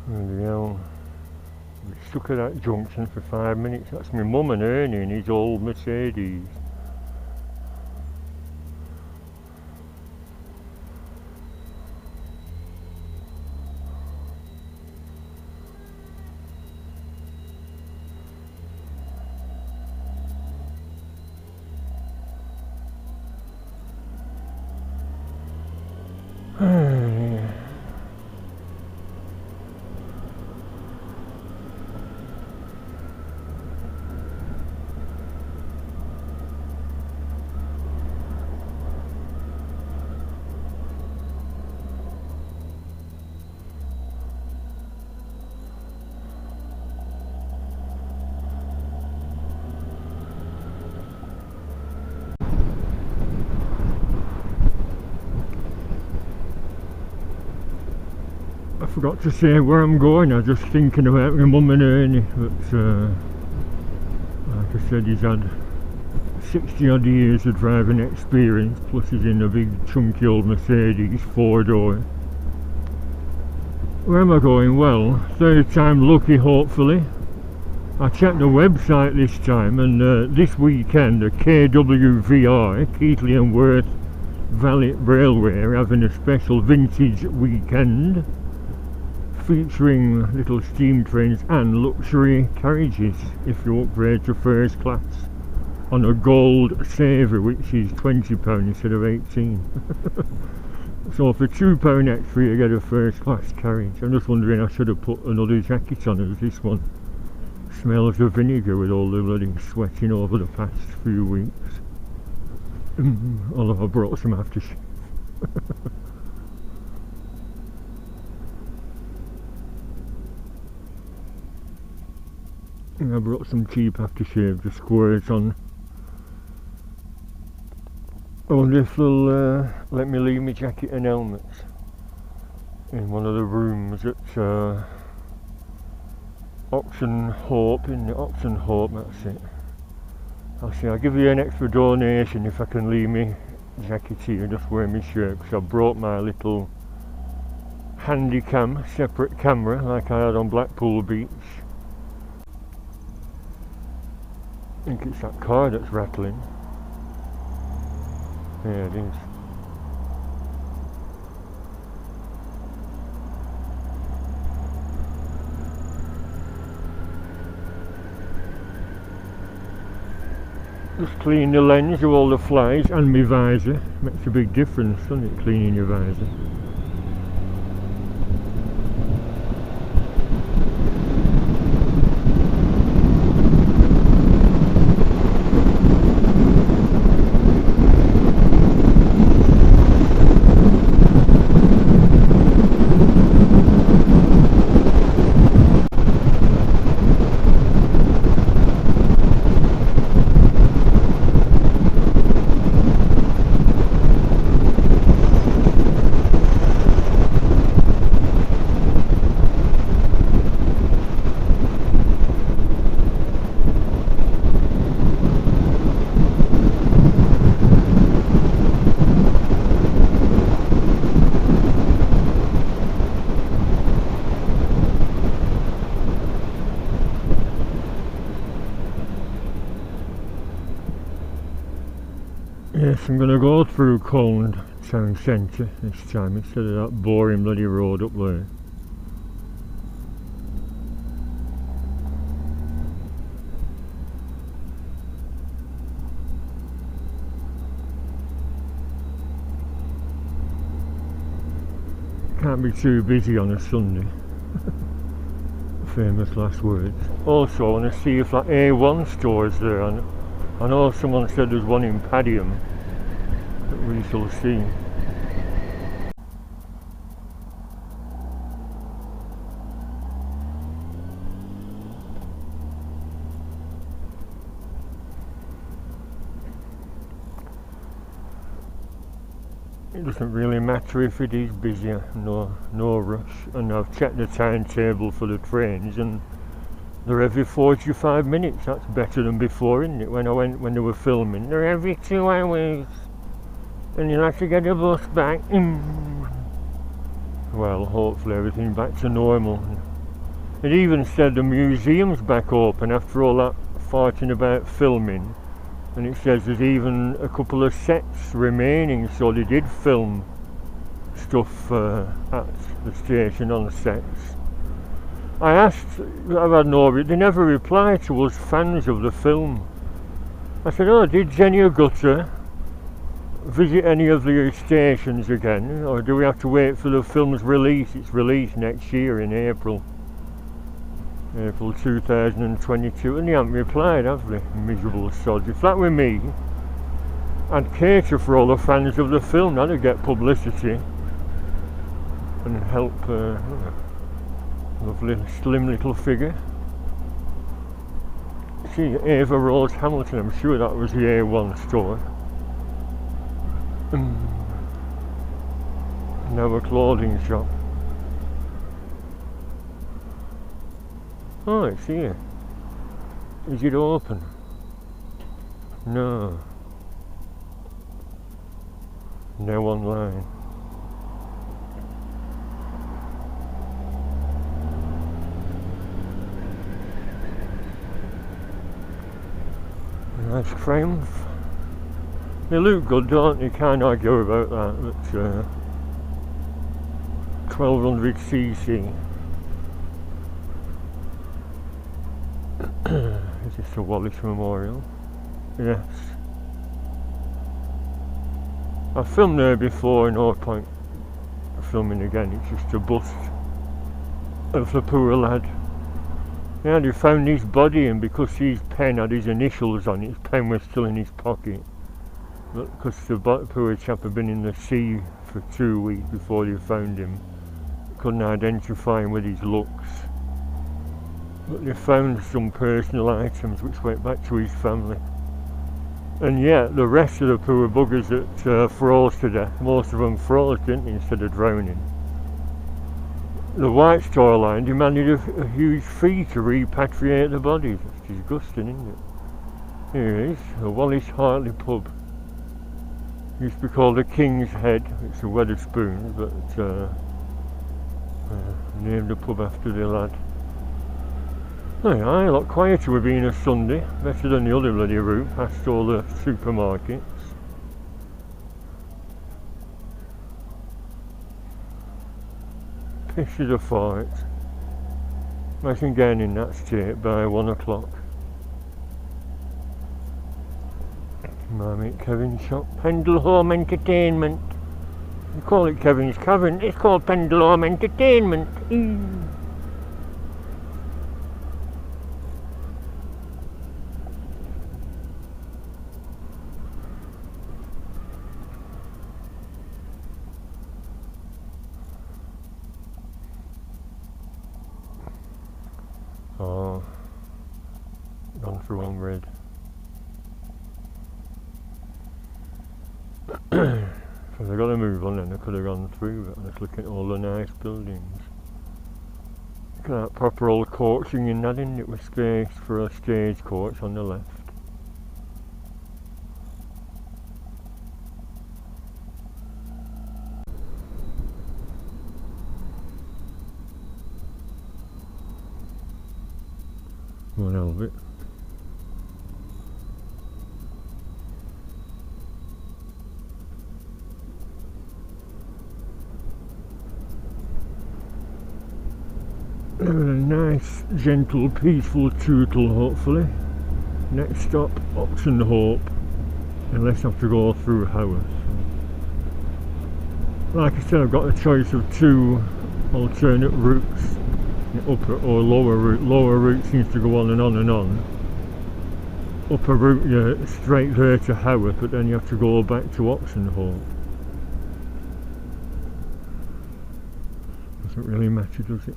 Bloody hell. We're stuck at that junction for 5 minutes. That's my mum and Ernie in his old Mercedes. I forgot to say where I'm going. I was just thinking about my mum and Ernie, but like I said, he's had 60 odd years of driving experience, plus he's in a big chunky old Mercedes 4-door. Where am I going? Well, third time lucky, hopefully. I checked the website this time, and this weekend the KWVR, Keighley and Worth Valley Railway, are having a special vintage weekend featuring little steam trains and luxury carriages if you upgrade to first class on a gold saver, which is £20 instead of 18. So for £2 extra you get a first class carriage. I'm just wondering, I should have put another jacket on, as this one smells of vinegar with all the bloody sweating over the past few weeks. Although I brought some aftershave. I brought some cheap aftershave to squirt on. I wonder if they'll let me leave my jacket and helmet in one of the rooms at Oxon Hope, in the Oxon Hope, that's it. I'll see, I'll give you an extra donation if I can leave me jacket here, just wear my shirt, because I brought my little handy cam, separate camera like I had on Blackpool Beach. I think it's that car that's rattling. Yeah, it is. Just clean the lens of all the flies and my visor. Makes a big difference, doesn't it, cleaning your visor? Yes, I'm going to go through Colne town centre this time instead of that boring bloody road up there. Can't be too busy on a Sunday. Famous last words. Also, I want to see if that A1 store's there. I know someone said there's one in Padiham, but we shall see. It doesn't really matter if it is busy, no rush. And I've checked the timetable for the trains and they're every 45 minutes. That's better than before, isn't it? When they were filming, they're every 2 hours and you'll have to get a bus back. Well, hopefully everything's back to normal. It even said the museum's back open after all that fighting about filming, and it says there's even a couple of sets remaining, so they did film stuff at the station on the sets. I asked, I've had no, they never replied to us fans of the film. I said, oh, did Jenny Agutter visit any of the stations again, or do we have to wait for the film's release? It's released next year in April 2022, and they haven't replied, have they? Miserable sods. If that were me, I'd cater for all the fans of the film. That'd get publicity and help lovely slim little figure. See, Ava Rose Hamilton, I'm sure that was the A1 store. Now a clothing shop. Oh, it's here. Is it open? No. Now online. Nice Triumph. They look good, don't they? Can't argue about that. But 1200cc. Is this the Wallace Memorial? Yes. I've filmed there before, no point filming again. It's just a bust of the poor lad. Yeah, they found his body, and because his pen had his initials on it, his pen was still in his pocket. But because the poor chap had been in the sea for 2 weeks before they found him, couldn't identify him with his looks. But they found some personal items which went back to his family. And yet the rest of the poor buggers that froze to death, most of them froze, didn't they, instead of drowning. The White Star Line demanded a huge fee to repatriate the bodies. It's disgusting, isn't it? Here it is, the Wallace Hartley pub. Used to be called the King's Head. It's a Wetherspoons, but named the pub after the lad. Aye, a lot quieter with being a Sunday, better than the other bloody route past all the supermarkets. Pictures of fight. Imagine getting in that state by 1 o'clock. My mate Kevin's shop, Pendle Home Entertainment. You call it Kevin's Cavern, it's called Pendle Home Entertainment. Oh, gone through on red. So they've got to move on, then they could have gone through, but let's look at all the nice buildings. Look at that proper old coaching in that, isn't it, with space for a stagecoach on the left. One hell of it. A nice, gentle, peaceful tootle, hopefully. Next stop, Oxenhope, unless I have to go through Haworth. Like I said, I've got a choice of 2 alternate routes. The upper or lower route. Lower route seems to go on and on and on. Upper route, you're straight there to Haworth, but then you have to go back to Oxenhope. Doesn't really matter, does it?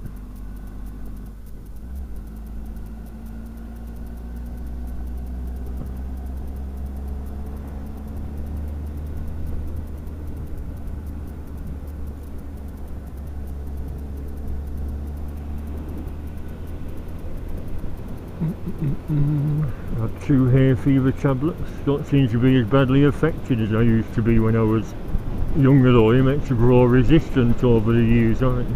Had 2 hay fever tablets. Don't seem to be as badly affected as I used to be when I was younger, though. You meant to grow resistant over the years, aren't you?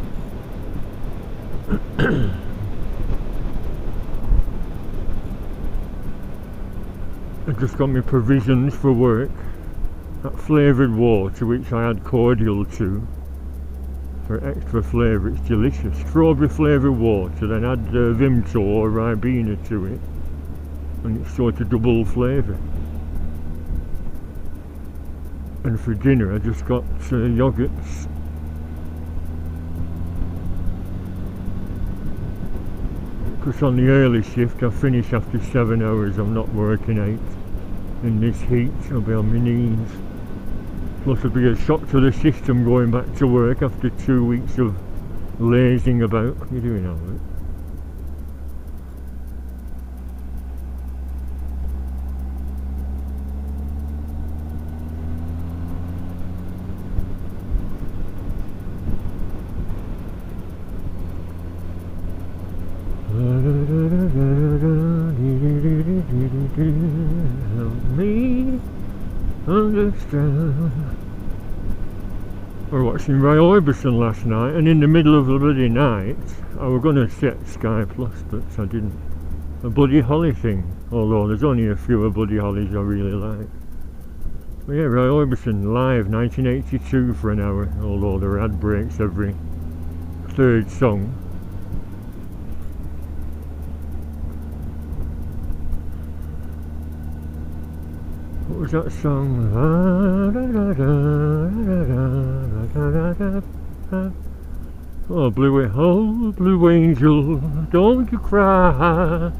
I just got my provisions for work. That flavoured water, which I add cordial to for extra flavour, it's delicious. Strawberry flavoured water, then add Vimto or Ribena to it, and it's sort of double flavour. And for dinner I just got yoghurts. Because on the early shift I finish after 7 hours, I'm not working 8. In this heat I'll be on my knees. Plus it'll be a shock to the system going back to work after 2 weeks of lazing about. You're doing alright. Help me understand. We were watching Roy Orbison last night, and in the middle of the bloody night I was going to set Sky Plus, but I didn't. A Buddy Holly thing, although there's only a few of Buddy Holly's I really like. But yeah, Roy Orbison live 1982 for an hour, although there were ad breaks every third song. What was that song? Oh, Blue Angel, don't you cry,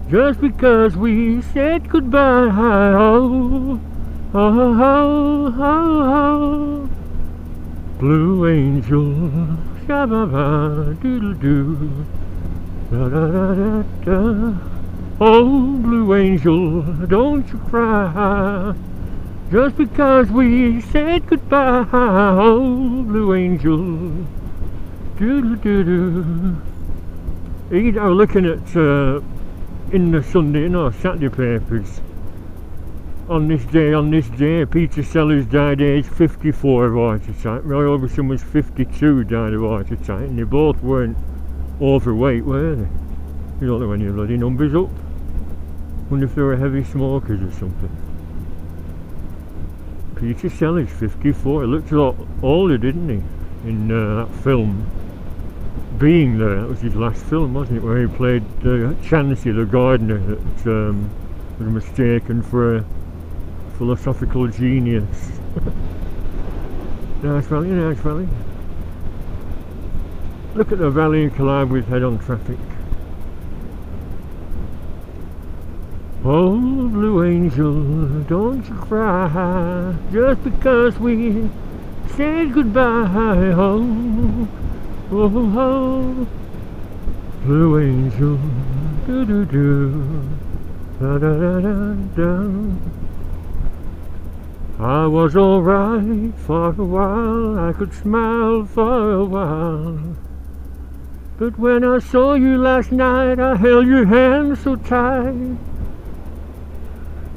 just because we said goodbye. Oh, oh, oh, oh, oh. Blue Angel, sha-ba-ba, doodle-doo, da-da-da-da-da. Oh, Blue Angel, don't you cry, just because we said goodbye. Oh, Blue Angel, doo-doo-doo-doo. I was looking at in the Saturday papers. On this day, Peter Sellers died at age 54 of heart attack. Roy Orbison was 52, died of heart attack, and they both weren't overweight, were they? You don't know any bloody numbers up. Wonder if they were heavy smokers or something. Peter Sellers, 54. He looked a lot older, didn't he? In that film, Being There. That was his last film, wasn't it? Where he played Chansey, the gardener that was mistaken for a philosophical genius. Nice valley, nice valley. Look at the valley and collide with head-on traffic. Oh, Blue Angel, don't you cry, just because we said goodbye. Oh, oh, oh, Blue Angel, do-do-do, da-da-da-da-da. I was alright for a while, I could smile for a while, but when I saw you last night, I held your hand so tight.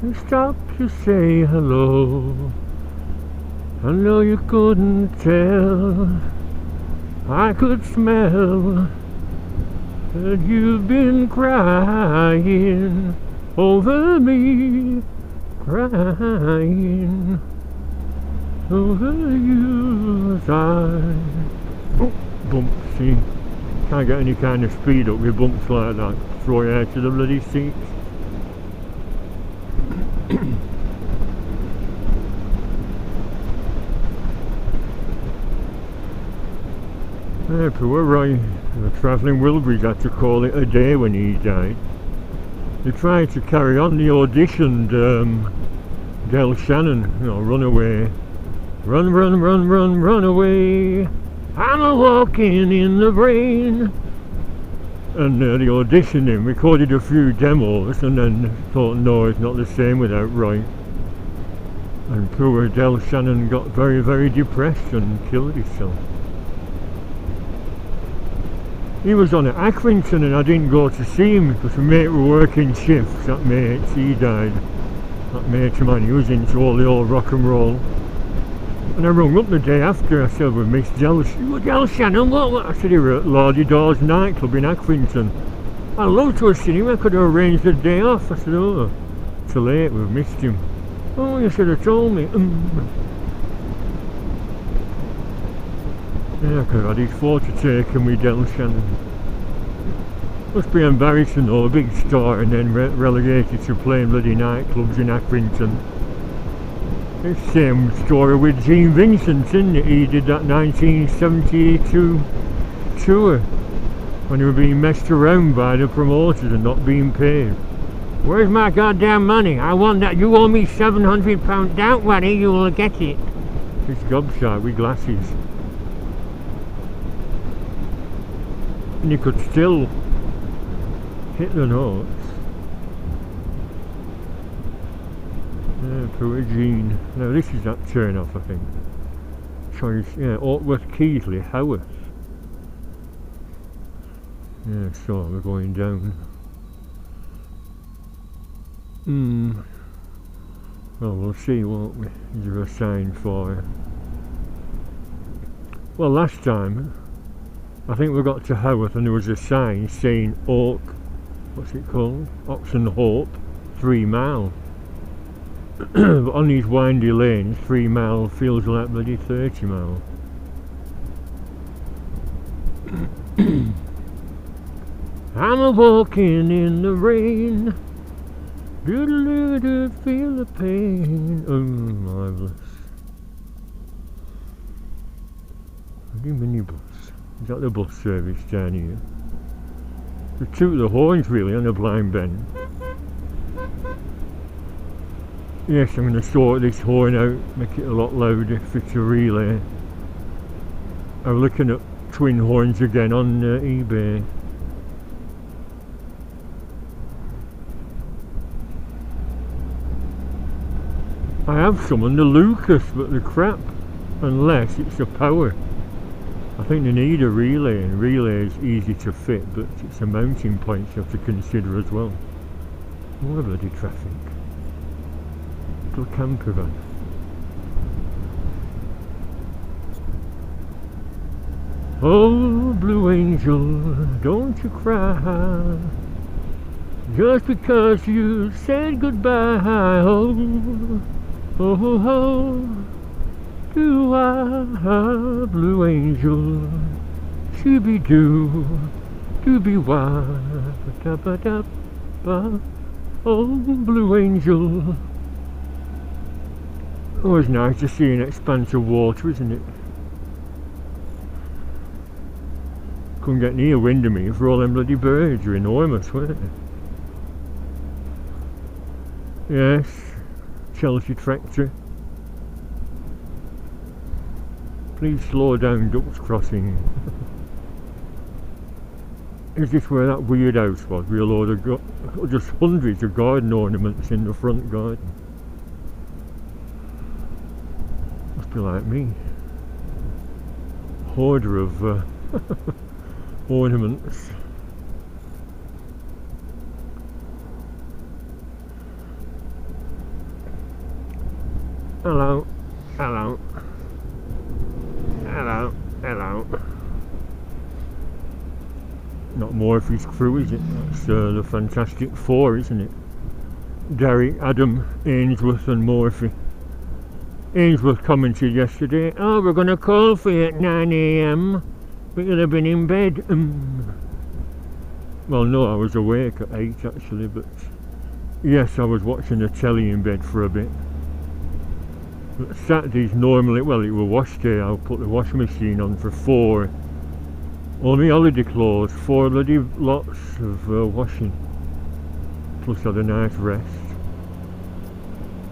You stopped to say hello. I know you couldn't tell, I could smell that you've been crying over me, crying over you as oh, bump, see, can't get any kind of speed up with bumps like that, throw you out to the bloody seats. Yeah, poor Roy, the travelling Wilburys had to call it a day when he died. They tried to carry on, they auditioned Del Shannon, you know, Run Away. Run, run, run, run, run away, I'm a walking in the rain. And they auditioned him, recorded a few demos, and then thought, no, it's not the same without Roy. And poor Del Shannon got very, very depressed and killed himself. He was on at Accrington and I didn't go to see him because my mate were working shifts, that mate, he died. That mate of mine, he was into all the old rock and roll. And I rung up the day after, I said, well, Miss Del Shannon, what? I said, he were at Lordy Dawes nightclub in Accrington. I'd love to have seen him, I could have arranged the day off. I said, oh, Too late, we've missed him. Oh, you should have told me. Yeah, I could have had his photo taken with Del Shannon. Must be embarrassing though, a big star and then relegated to playing bloody nightclubs in Accrington. It's the same story with Gene Vincent, isn't it? He did that 1972 tour when he was being messed around by the promoters and not being paid. Where's my goddamn money? I want that. You owe me £700. Don't worry, you will get it. This gobshite with glasses. And you could still hit the notes. Poor Gene. Now this is that turn off, I think. Choice, yeah, Ortworth, Keighley, Howarth. Yeah, so we're going down. Well, we'll see, won't we? Is there a sign for it? Well, last time I think we got to Howarth and there was a sign saying Oak, what's it called? Oxenhope, 3 mile. But on these windy lanes, 3 mile feels like bloody 30 mile. I'm a walking in the rain. Do feel the pain. Oh, marvellous. The minibus. Is that the bus service down here? They toot the horns really on a blind bend. Yes, I'm going to sort this horn out, make it a lot louder if it's a relay. I'm looking at twin horns again on eBay. I have some on the Lucas, but they're crap, unless it's a power. I think they need a relay, and relay is easy to fit, but it's a mounting point you have to consider as well. More bloody traffic. Little camper van. Oh, Blue Angel, don't you cry, just because you said goodbye. Oh, oh, oh, do I, Blue Angel, shooby-doo, dooby-wah, da-ba-da-ba, oh, Blue Angel. Always nice to see an expanse of water, isn't it? Couldn't get near Windermere for all them bloody birds, are enormous, weren't they? Yes, Chelsea tractor. Please slow down, Ducks Crossing. Is this where that weird house was with a load of just hundreds of garden ornaments in the front garden? Must be like me. Hoarder of ornaments. Hello, hello, hello, hello. Not Morphy's crew, is it? That's the Fantastic Four, isn't it? Derek, Adam, Ainsworth and Morphy. Ainsworth commented yesterday, oh, we're going to call for you at 9 AM. But you'll have been in bed. Well, no, I was awake at 8 actually, but yes, I was watching the telly in bed for a bit. But Saturdays normally, well, it was wash day, I'll put the washing machine on for 4. All my holiday clothes, 4 bloody lots of washing. Plus had a nice rest.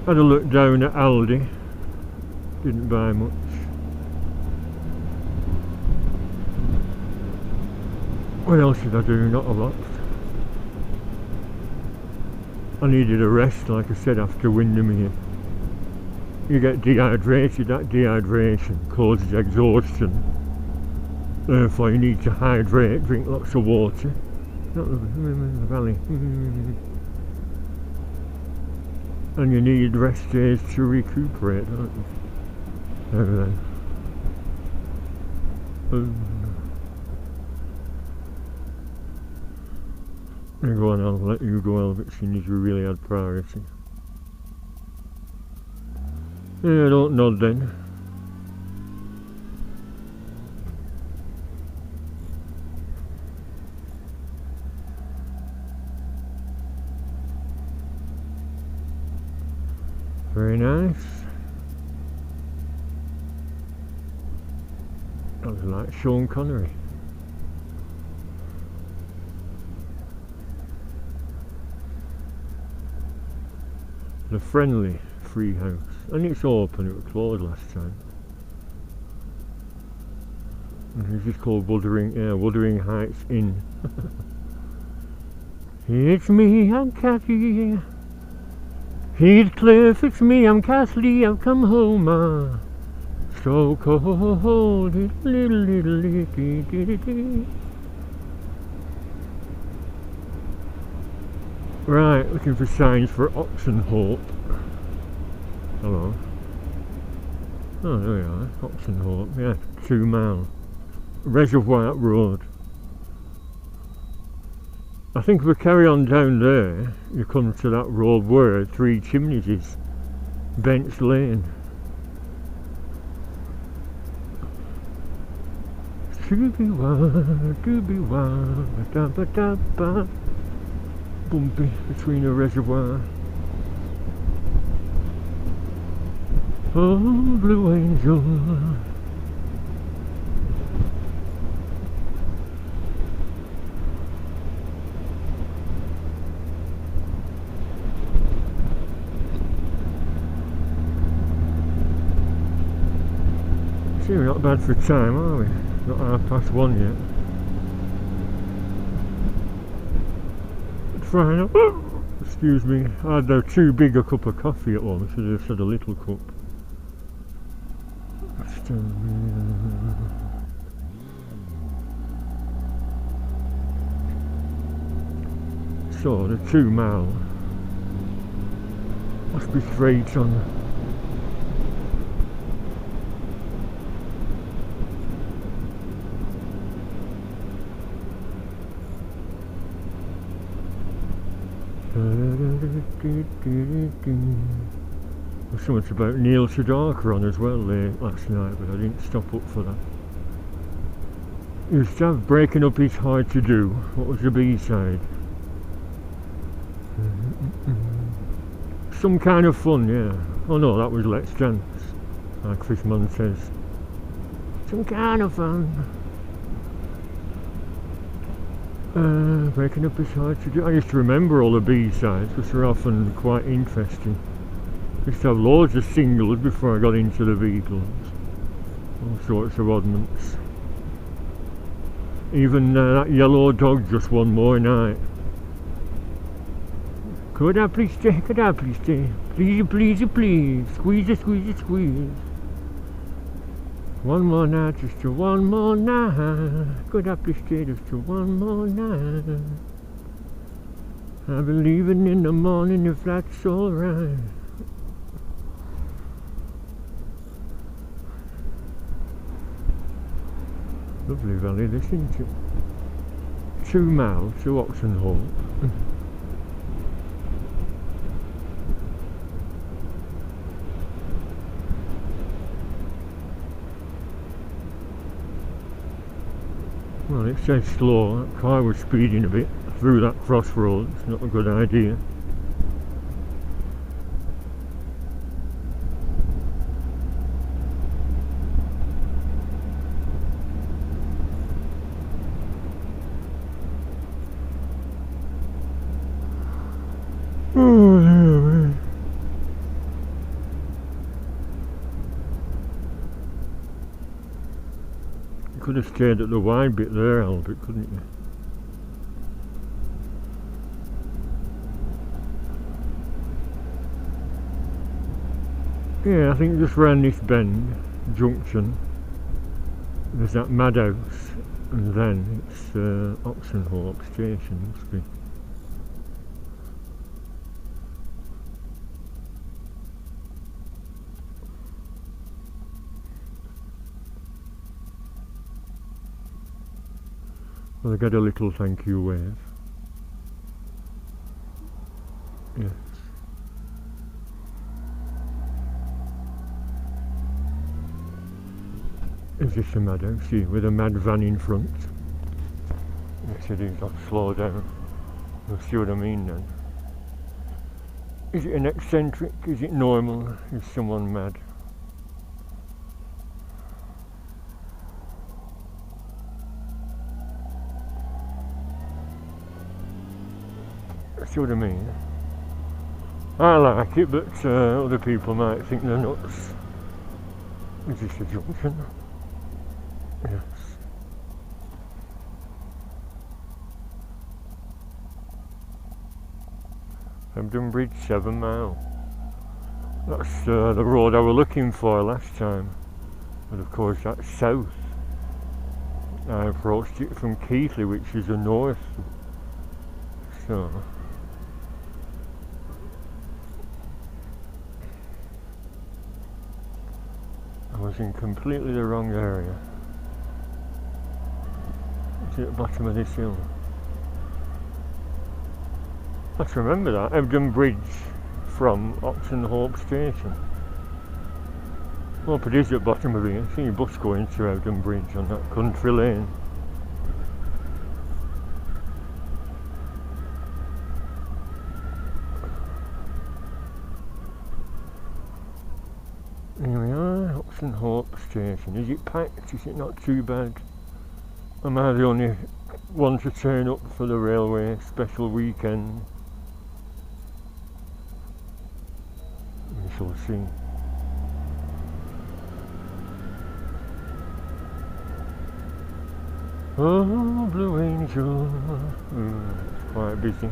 Had a look down at Aldi. Didn't buy much. What else did I do? Not a lot. I needed a rest, like I said, after Windermere. You get dehydrated, that dehydration causes exhaustion. Therefore you need to hydrate, drink lots of water. Not the valley. And you need rest days to recuperate, don't you? Then. Go on, I'll let you go, Elvis, seeing as you really had priority. Yeah, don't nod then. Very nice. I was like Sean Connery. The Friendly Free House. And it's open, it was closed last time. And it's just called Wuthering Heights Inn. It's me, I'm Kathy. Heathcliff, it's me, I'm Kathleen, I've come home, so cold, Right, looking for signs for Oxenhope. Hello. Oh, there we are, Oxenhope, yeah, 2 mile. Reservoir Road. I think if we carry on down there, you come to that road where Three Chimneys is. Bents Lane. Bumpy between a reservoir. Oh, Blue Angel. See, we're not bad for time, are we? Not 1:30 yet. Trying up. Excuse me, I had too big a cup of coffee at once, so I just had a little cup. So, the 2 mile must be straight on. There's something about Neil Sedaka on as well last night, but I didn't stop up for that. He used to have Breaking Up Is Hard to Do. What was the B-side? Some Kind of Fun, yeah. Oh no, that was Let's Dance. Like Chris Munn says. Some kind of fun. Breaking Up Is Hard to Do. I used to remember all the B-sides because they're often quite interesting. I used to have loads of singles before I got into the Beatles. All sorts of oddments. Even that Yellow Dog, Just One More Night. Could I please stay? Could I please stay? Please, please, please. Squeeze it, squeeze it, squeeze. One more night, just one more night. Could I please stay just one more night? I'll be leaving in the morning if that's alright. Lovely valley this, isn't it? 2 miles to Oxenhope. Well, it says slow. That car was speeding a bit through that crossroad. It's not a good idea. You could have stayed at the wide bit there, Albert, couldn't you? Yeah, I think just round this bend, junction, there's that madhouse, and then it's Oxenhope station, must be. Well, I got a little thank you wave. Yes. Is this a madhouse here with a mad van in front? Yes it is, I'll slow down. You'll see what I mean then. Is it an eccentric? Is it normal? Is someone mad? See what I mean? I like it, but other people might think they're nuts. Is this a junction? Yes. Hebden Bridge, 7 mile. That's the road I was looking for last time. But of course that's south. I approached it from Keighley, which is the north. So I was in completely the wrong area. It's at the bottom of this hill. I can remember that, Hebden Bridge from Oxon Hope Station. Well, it is at the bottom of here. I see a bus going to Hebden Bridge on that country lane. Here we are, Oxon Hope Station. Is it packed? Is it not too bad? Am I the only one to turn up for the railway special weekend? We shall see. Oh, Blue Angel. It's quite busy.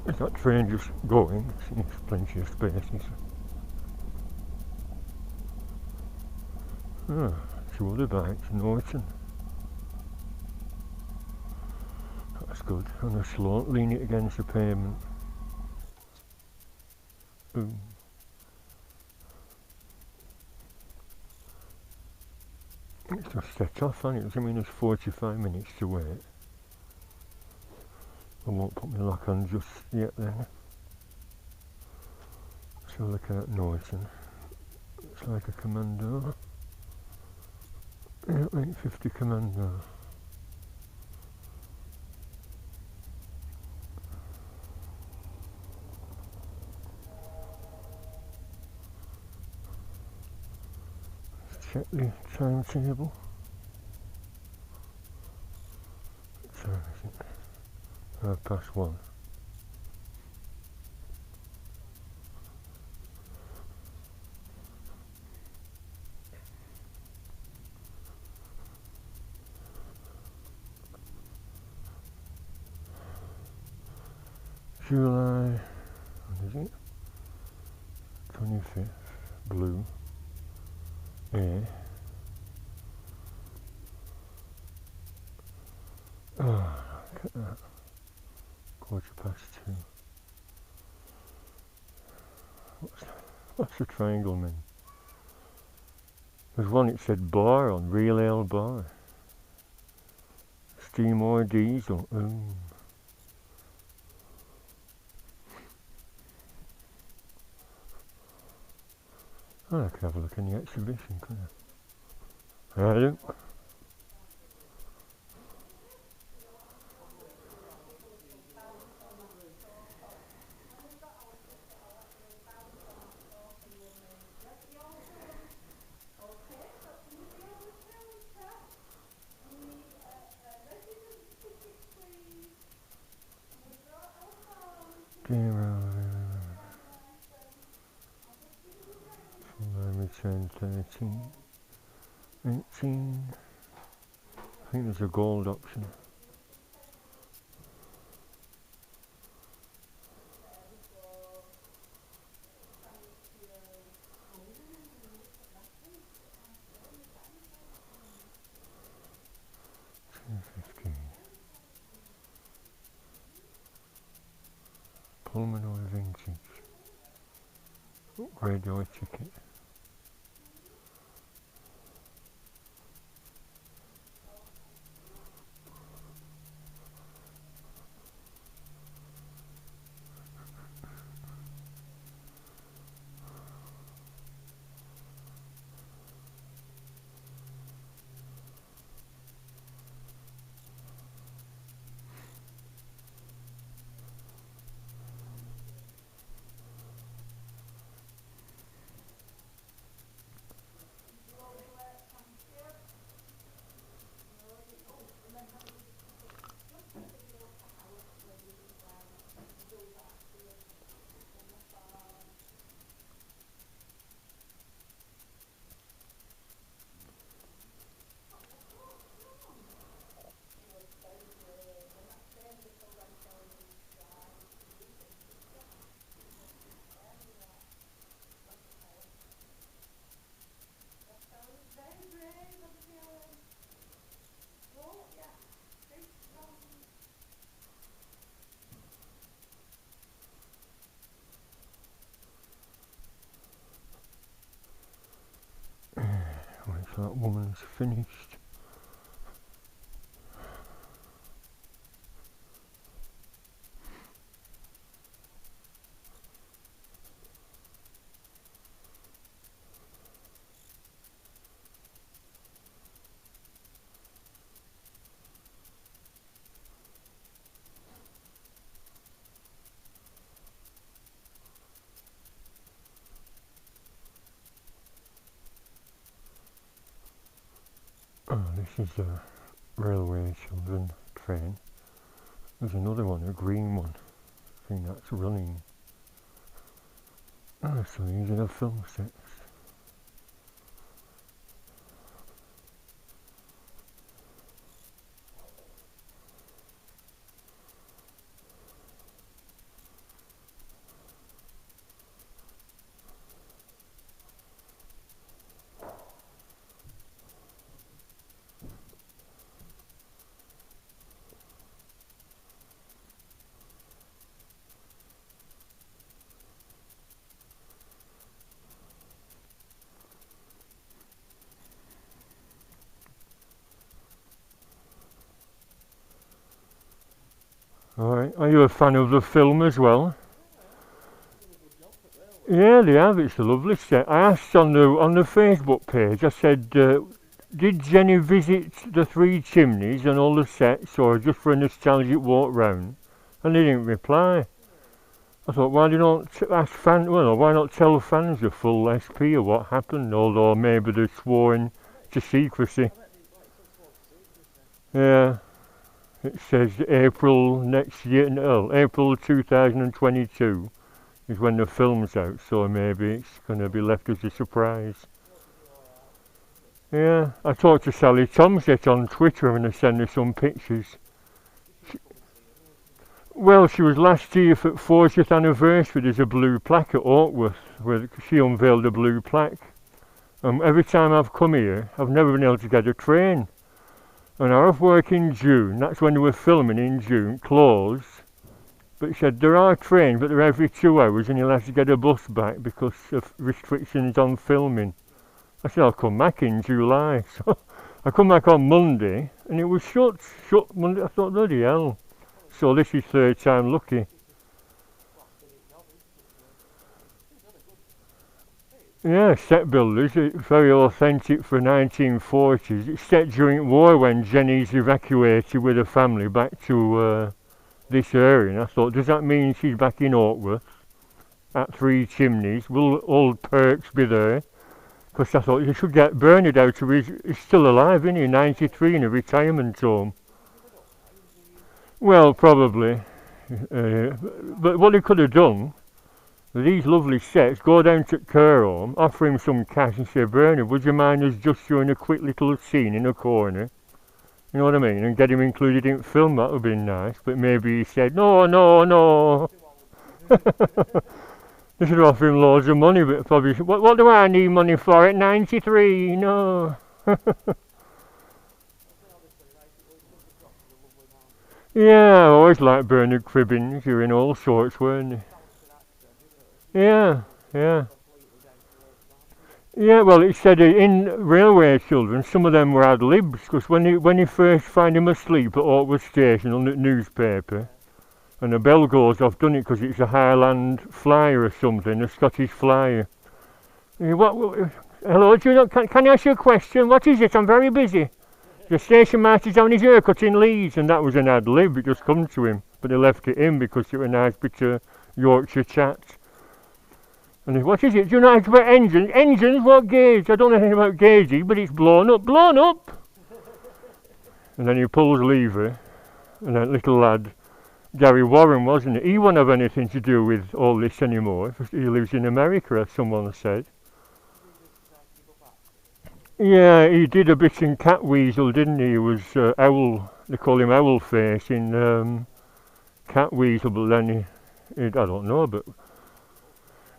Is that train just going? There's plenty of spaces. Ah, two other bikes, Norton. That's good. On a slow, lean it against the pavement. Ooh. It's just set off, hasn't it? Doesn't mean there's 45 minutes to wait. I won't put my lock on just yet then. So looking at Norton. It's like a Commando. Yeah, 850 Commando. Let's check the timetable. What time is it? 1:30. July, what is it? 25th, blue, A. Oh, look at that. 2:15. What's the triangle mean? There's one that said bar on, real ale bar. Steam or diesel. Ooh. Oh, I could have a look in the exhibition, couldn't I? I do. Return 13, 18, I think there's a gold option. Pullman or vintage. Radio ticket. that woman's finished. Oh, this is a railway children train. There's another one, a green one. I think that's running. Oh, so these are the film sets. Alright, are you a fan of the film as well? Yeah, they have. It's a lovely set. I asked on the Facebook page, I said, did Jenny visit the Three Chimneys and all the sets, or just for a nostalgic walk round? And they didn't reply. I thought, why do you not ask fans? Well, why not tell fans the full SP of what happened? Although maybe they're sworn to secrecy. Yeah. It says April next year, no, April 2022 is when the film's out, so maybe it's going to be left as a surprise. Yeah, I talked to Sally Tomset on Twitter and I sent her some pictures. Well, she was last year for 40th anniversary. There's a blue plaque at Orkworth where she unveiled a blue plaque. Every time I've come here, I've never been able to get a train. And I have work in June, that's when they were filming in June, closed. But he said there are trains, but they're every 2 hours and you'll have to get a bus back because of restrictions on filming. I said I'll come back in July. So I come back on Monday and it was shut Monday. I thought, bloody hell. So this is third time lucky. Yeah, set builders, it's very authentic for 1940s. It's set during war when Jenny's evacuated with her family back to this area. And I thought, does that mean she's back in Orkworth at Three Chimneys? Will old Perks be there? Because I thought you should get Bernard out of he's still alive, isn't he? 93 in a retirement home. Well, probably. But what he could have done, with these lovely sets, go down to care home, offer him some cash and say, Bernard, would you mind us just showing a quick little scene in a corner? You know what I mean? And get him included in film, that would be nice. But maybe he said, no. They should offer him loads of money, but probably, what do I need money for at 93? No. Yeah, I always liked Bernard Cribbins. You were in all sorts, weren't they? Yeah. Yeah, well, it said in Railway Children, some of them were ad-libs, because when he first find him asleep at Orkwood Station on the newspaper, and the bell goes off, doesn't it, because it's a Highland Flyer or something, a Scottish Flyer. Hello, do you know, can I ask you a question? What is it? I'm very busy. The station master's on his haircut in Leeds, and that was an ad-lib, it just come to him, but they left it in because it was a nice bit of Yorkshire chat. And he, what is it? Do you know anything about engines? Engines? What gauge? I don't know anything about gauges, but it's blown up! And then he pulls lever, and that little lad, Gary Warren, wasn't it? He won't have anything to do with all this anymore. He lives in America, as someone said. Yeah, he did a bit in Catweasel, didn't he? He was Owl, they call him Owlface in Catweasel, but then I don't know, but...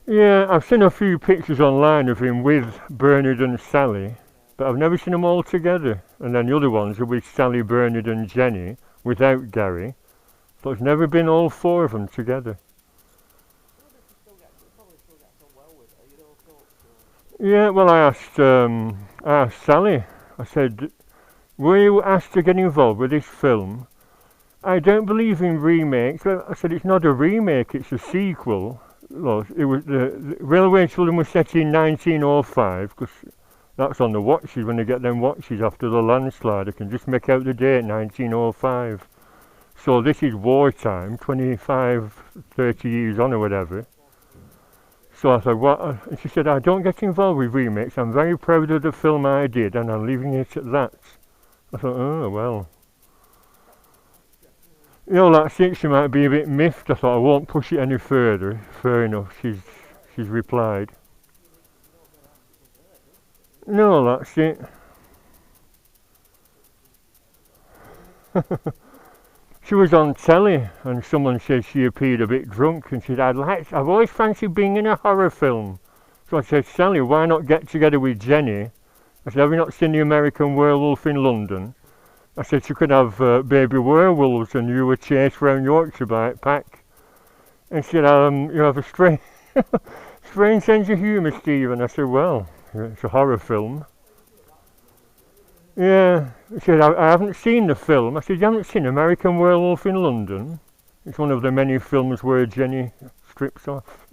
Yeah, I've seen a few pictures online of him with Bernard and Sally, but I've never seen them all together. And then the other ones are with Sally, Bernard and Jenny, without Gary. So it's never been all four of them together. Yeah, well, I asked I asked Sally, I said, were you asked to get involved with this film? I don't believe in remakes. I said, it's not a remake, it's a sequel. Well, it was the Railway Children was set in 1905, because that's on the watches when they get them watches after the landslide. I can just make out the date, 1905. So this is wartime, 25, 30 years on or whatever. So I said, what? And she said, I don't get involved with remakes. I'm very proud of the film I did, and I'm leaving it at that. I thought, oh, well. You know, that's it. She might be a bit miffed. I thought, I won't push it any further. Fair enough, she's replied. No, that's it. She was on telly, and someone said she appeared a bit drunk, and she said, I've always fancied being in a horror film. So I said, Sally, why not get together with Jenny? I said, have you not seen The American Werewolf in London? I said, you could have baby werewolves and you would chase round Yorkshire by a pack. And she said, you have a strange, strange sense of humour, Stephen. I said, well, it's a horror film. Yeah, she said, I haven't seen the film. I said, you haven't seen American Werewolf in London? It's one of the many films where Jenny strips off.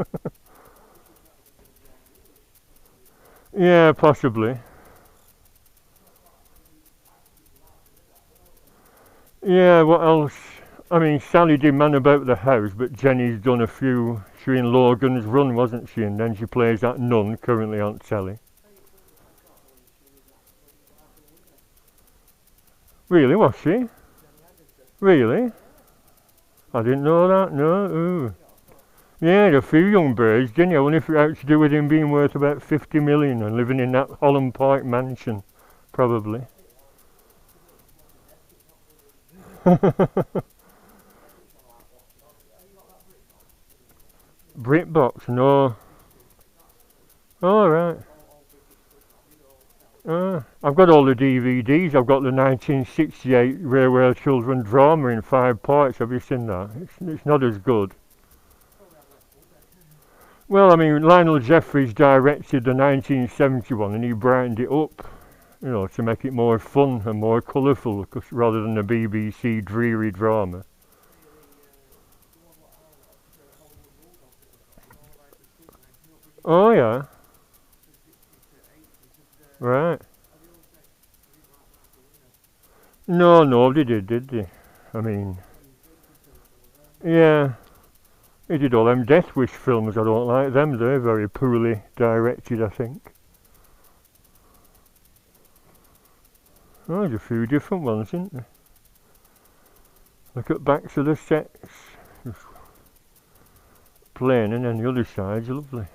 Yeah, possibly. Yeah, what else? I mean, Sally did man about the house, but Jenny's done a few. She was in Logan's Run, wasn't she? And then she plays that nun currently on telly. Really, was she? Really? I didn't know that, no. Ooh. Yeah, a few young birds, didn't you? I wonder if it had to do with him being worth about 50 million and living in that Holland Park mansion, probably. BritBox, no. Oh, right. I've got all the DVDs. I've got the 1968 Railway Children drama in 5 parts. Have you seen that? It's not as good. Well, I mean, Lionel Jeffries directed the 1971 and he brightened it up, you know, to make it more fun and more colourful, rather than the BBC dreary drama. Oh, yeah. Right. No, nobody did they? I mean, yeah. He did all them Death Wish films. I don't like them. They're very poorly directed, I think. Oh, there's a few different ones, isn't there? Look at backs of the sets. Just plain, and then the other side's lovely.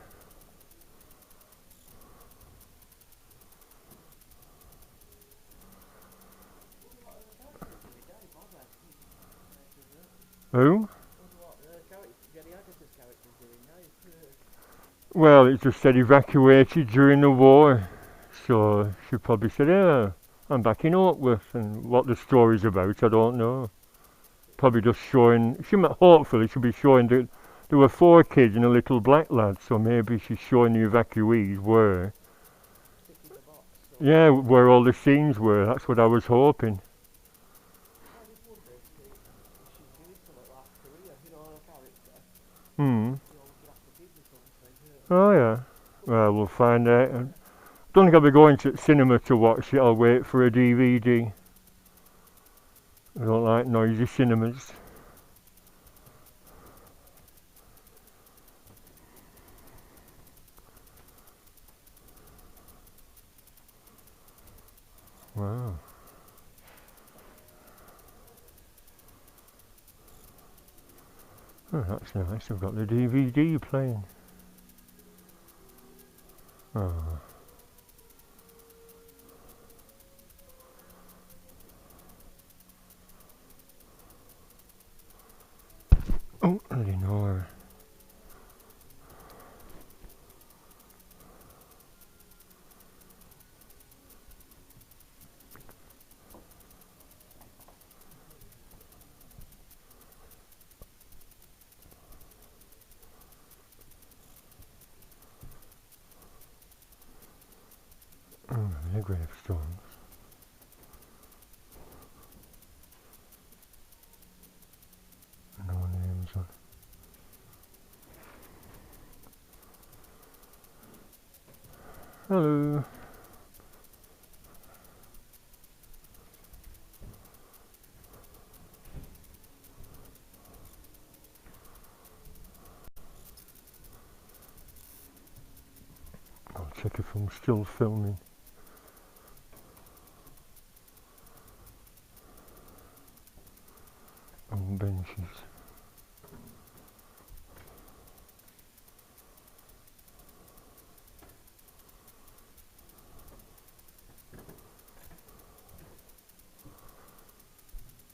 Who? Well, it just said evacuated during the war. So she probably said, yeah, I'm back in Oakworth, and what the story's about, I don't know. Probably just showing, hopefully she'll be showing that there were 4 kids and a little black lad, so maybe she's showing the evacuees where, yeah, where all the scenes were. That's what I was hoping. Hmm. Oh yeah. Well, we'll find out. I don't think I'll be going to cinema to watch it. I'll wait for a DVD. I don't like noisy cinemas. Wow. Oh, that's nice. I've got the DVD playing. Oh. Oh, Lenore. gravestones. No names on. Hello. I'll check if I'm still filming. On benches.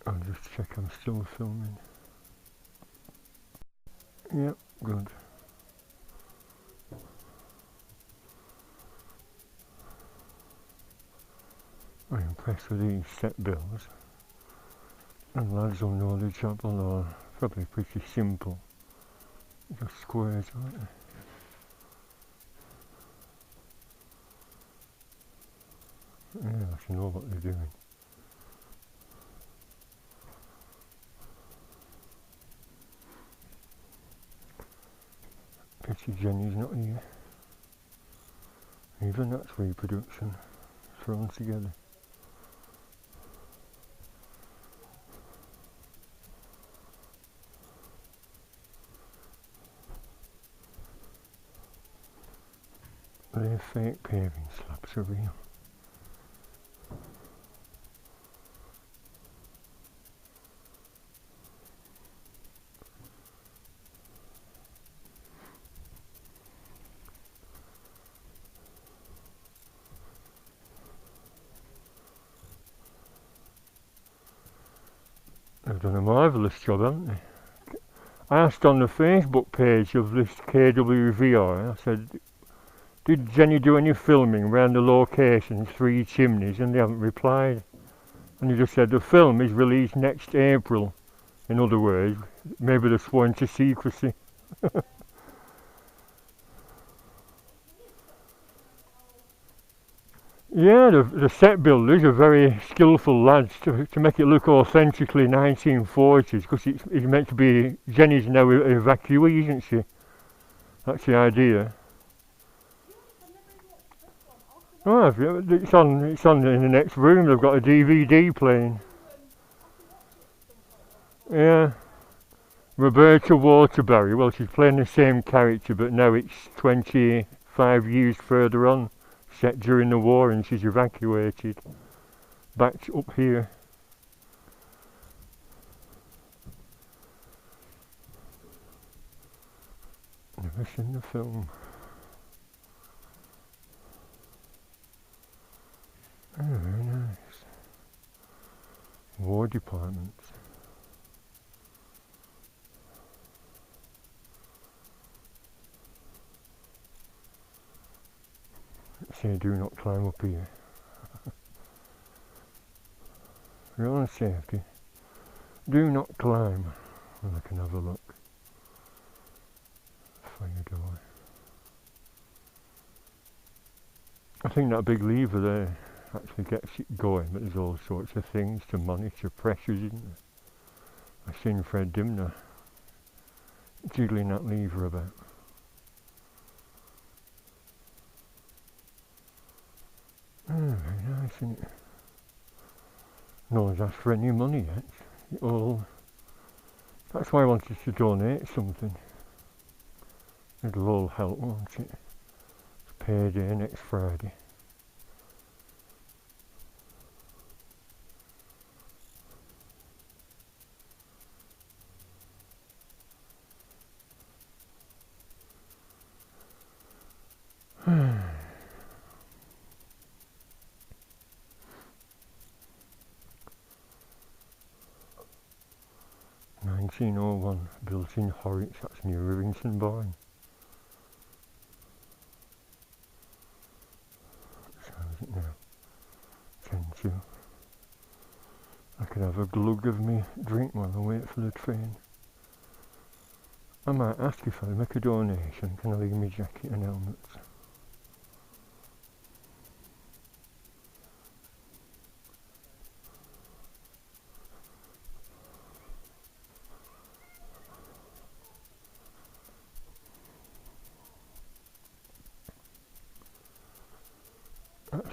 I'll just check I'm still filming. Yep, good. I'm impressed with these set bills. And lads will know the job, although probably pretty simple. Just squares, aren't they? Yeah, I should know what they're doing. Pity Jenny's not here. Even that's reproduction thrown together. Their fake paving slabs are real. They've done a marvellous job, haven't they? I asked on the Facebook page of this KWVR, I said, did Jenny do any filming around the locations, Three Chimneys, and they haven't replied. And he just said the film is released next April. In other words, maybe they're sworn to secrecy. Yeah, the set builders are very skillful lads to make it look authentically 1940s, because it's meant to be, Jenny's now an evacuee, isn't she? That's the idea. Oh, it's on in the next room. They've got a DVD playing. Yeah, Roberta Waterbury. Well, she's playing the same character, but now it's 25 years further on, set during the war, and she's evacuated back up here. Never seen the film. Oh, very nice. War Department. Say, do not climb up here. For your own safety, do not climb. Well, I can have a look. Fire door. I think that big lever there actually gets it going, but there's all sorts of things to monitor pressures, isn't there? I've seen Fred Dimner jiggling that lever about. Oh, very nice, isn't it? No one's asked for any money yet. That's why I wanted to donate something. It'll all help, won't it? It's payday next Friday. (1901) built in Horwich, that's near Rivington Barn. So is it now? 10:02. I could have a glug of me drink while I wait for the train. I might ask if I make a donation, can I leave me jacket and helmets?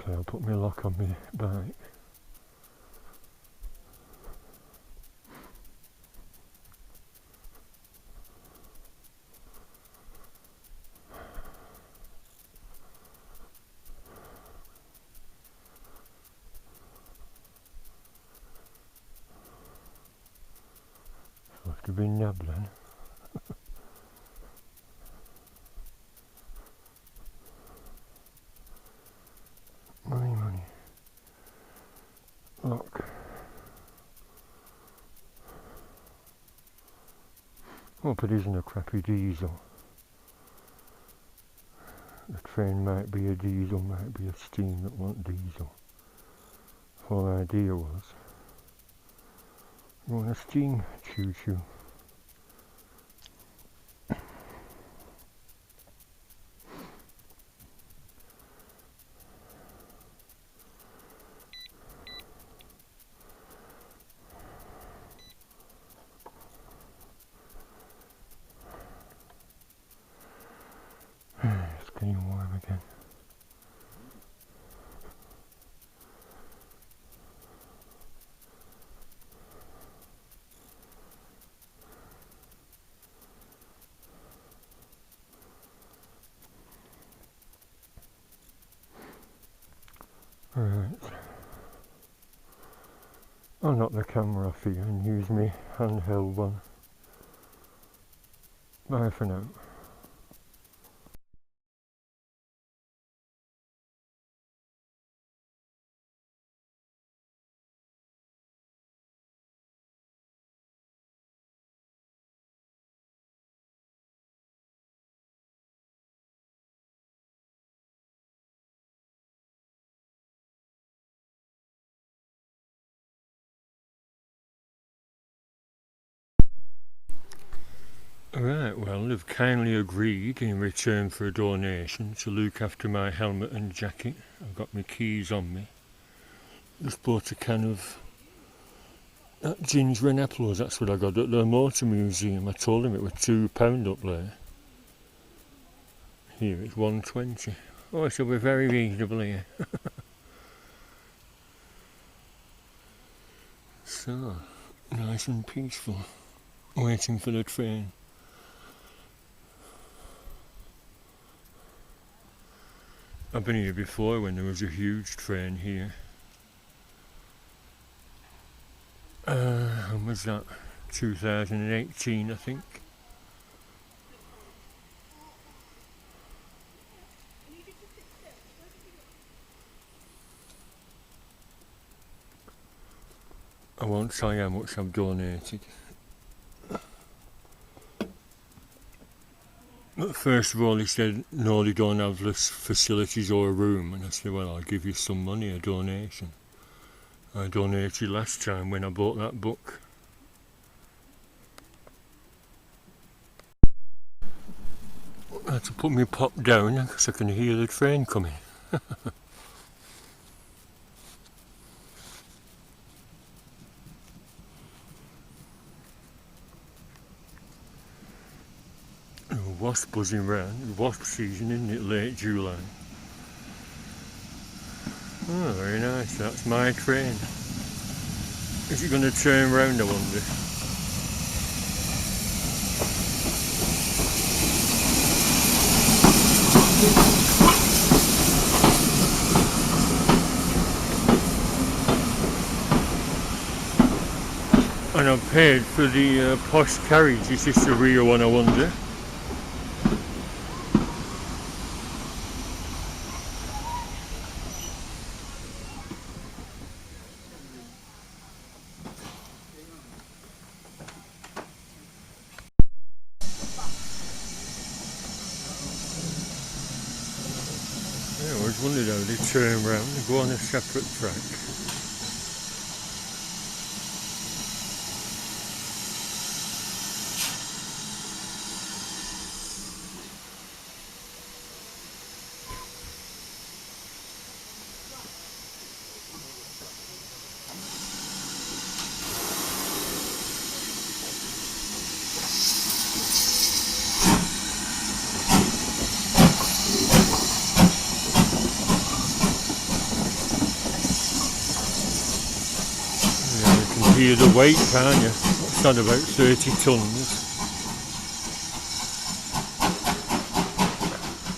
Okay, I'll put my lock on my bike. Supposed to be nibbling. Money. Look. Hope it isn't a crappy diesel. The train might be a diesel, might be a steam that won't diesel. The whole idea was you want a steam choo-choo. It's getting warm again. Right. I'll knock the camera off here and use my handheld one. Bye for now. Right, well, they've kindly agreed in return for a donation to look after my helmet and jacket. I've got my keys on me. Just bought a can of ginger and apples, that's what I got at the motor museum. I told them it was £2 up there. Here it's £1.20. Oh, it shall be very reasonable here. So, nice and peaceful, waiting for the train. I've been here before when there was a huge train here. When was that? 2018, I think. I won't tell you how much I've donated. But first of all, he said, no, they don't have this facilities or a room. And I said, well, I'll give you some money, a donation. I donated last time when I bought that book. I had to put my pop down because I can hear the train coming. Wasp buzzing round. Wasp season, isn't it? Late July. Oh, very nice. That's my train. Is it going to turn round, I wonder? And I've paid for the posh carriage. Is this the real one, I wonder? I always wondered how they turn round and go on a separate track. hear the weight, can't you? It's on about 30 tons.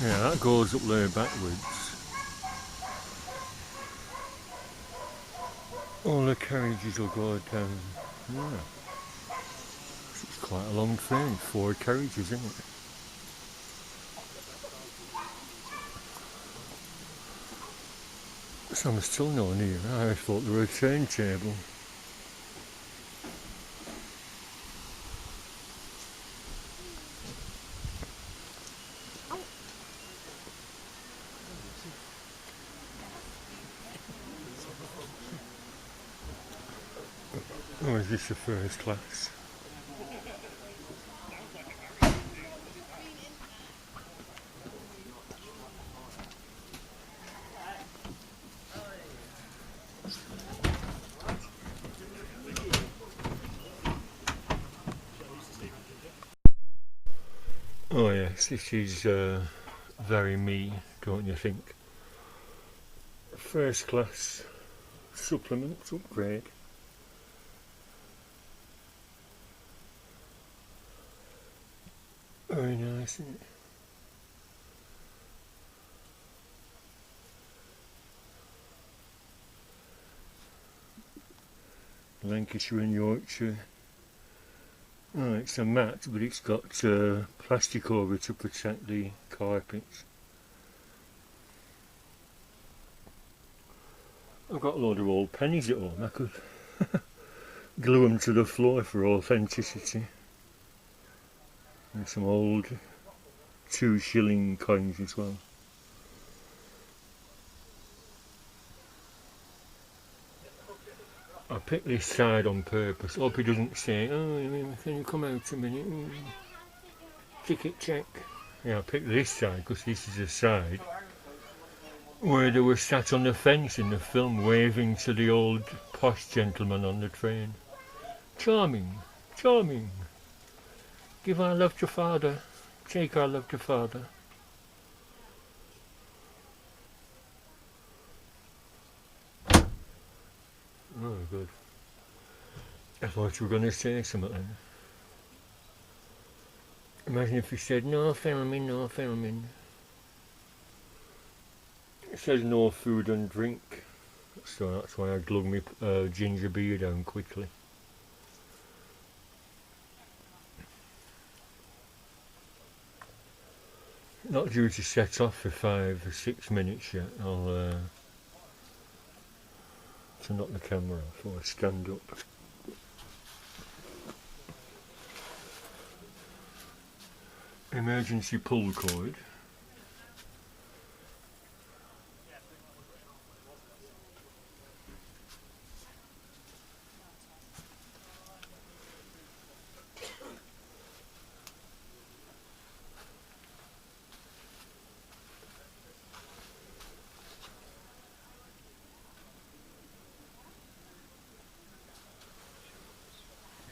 Yeah, that goes up there backwards. All the carriages will go down. Yeah. It's quite a long train, 4 carriages, isn't it? So I'm still not near. I thought there were a turntable. Or is this the first class? Oh yes, this is very me, don't you think? First class supplement upgrade. Very nice, isn't it? Lancashire and Yorkshire. Oh, it's a mat, but it's got plastic over to protect the carpets. I've got a load of old pennies at home. I could glue them to the floor for authenticity. And some old 2-shilling coins as well. I picked this side on purpose. Hope he doesn't say, "Oh, can you come out a minute? Ticket check." Yeah, I picked this side because this is the side where they were sat on the fence in the film waving to the old posh gentleman on the train. Charming, charming. Give our love to father. Take our love to father. Oh, good. I thought you were going to say something then. Imagine if you said, "No filming, no filming." It says no food and drink, so that's why I glug my ginger beer down quickly. Not due to set off for 5 or 6 minutes yet. I'll to knock the camera off or stand up. Emergency pull cord.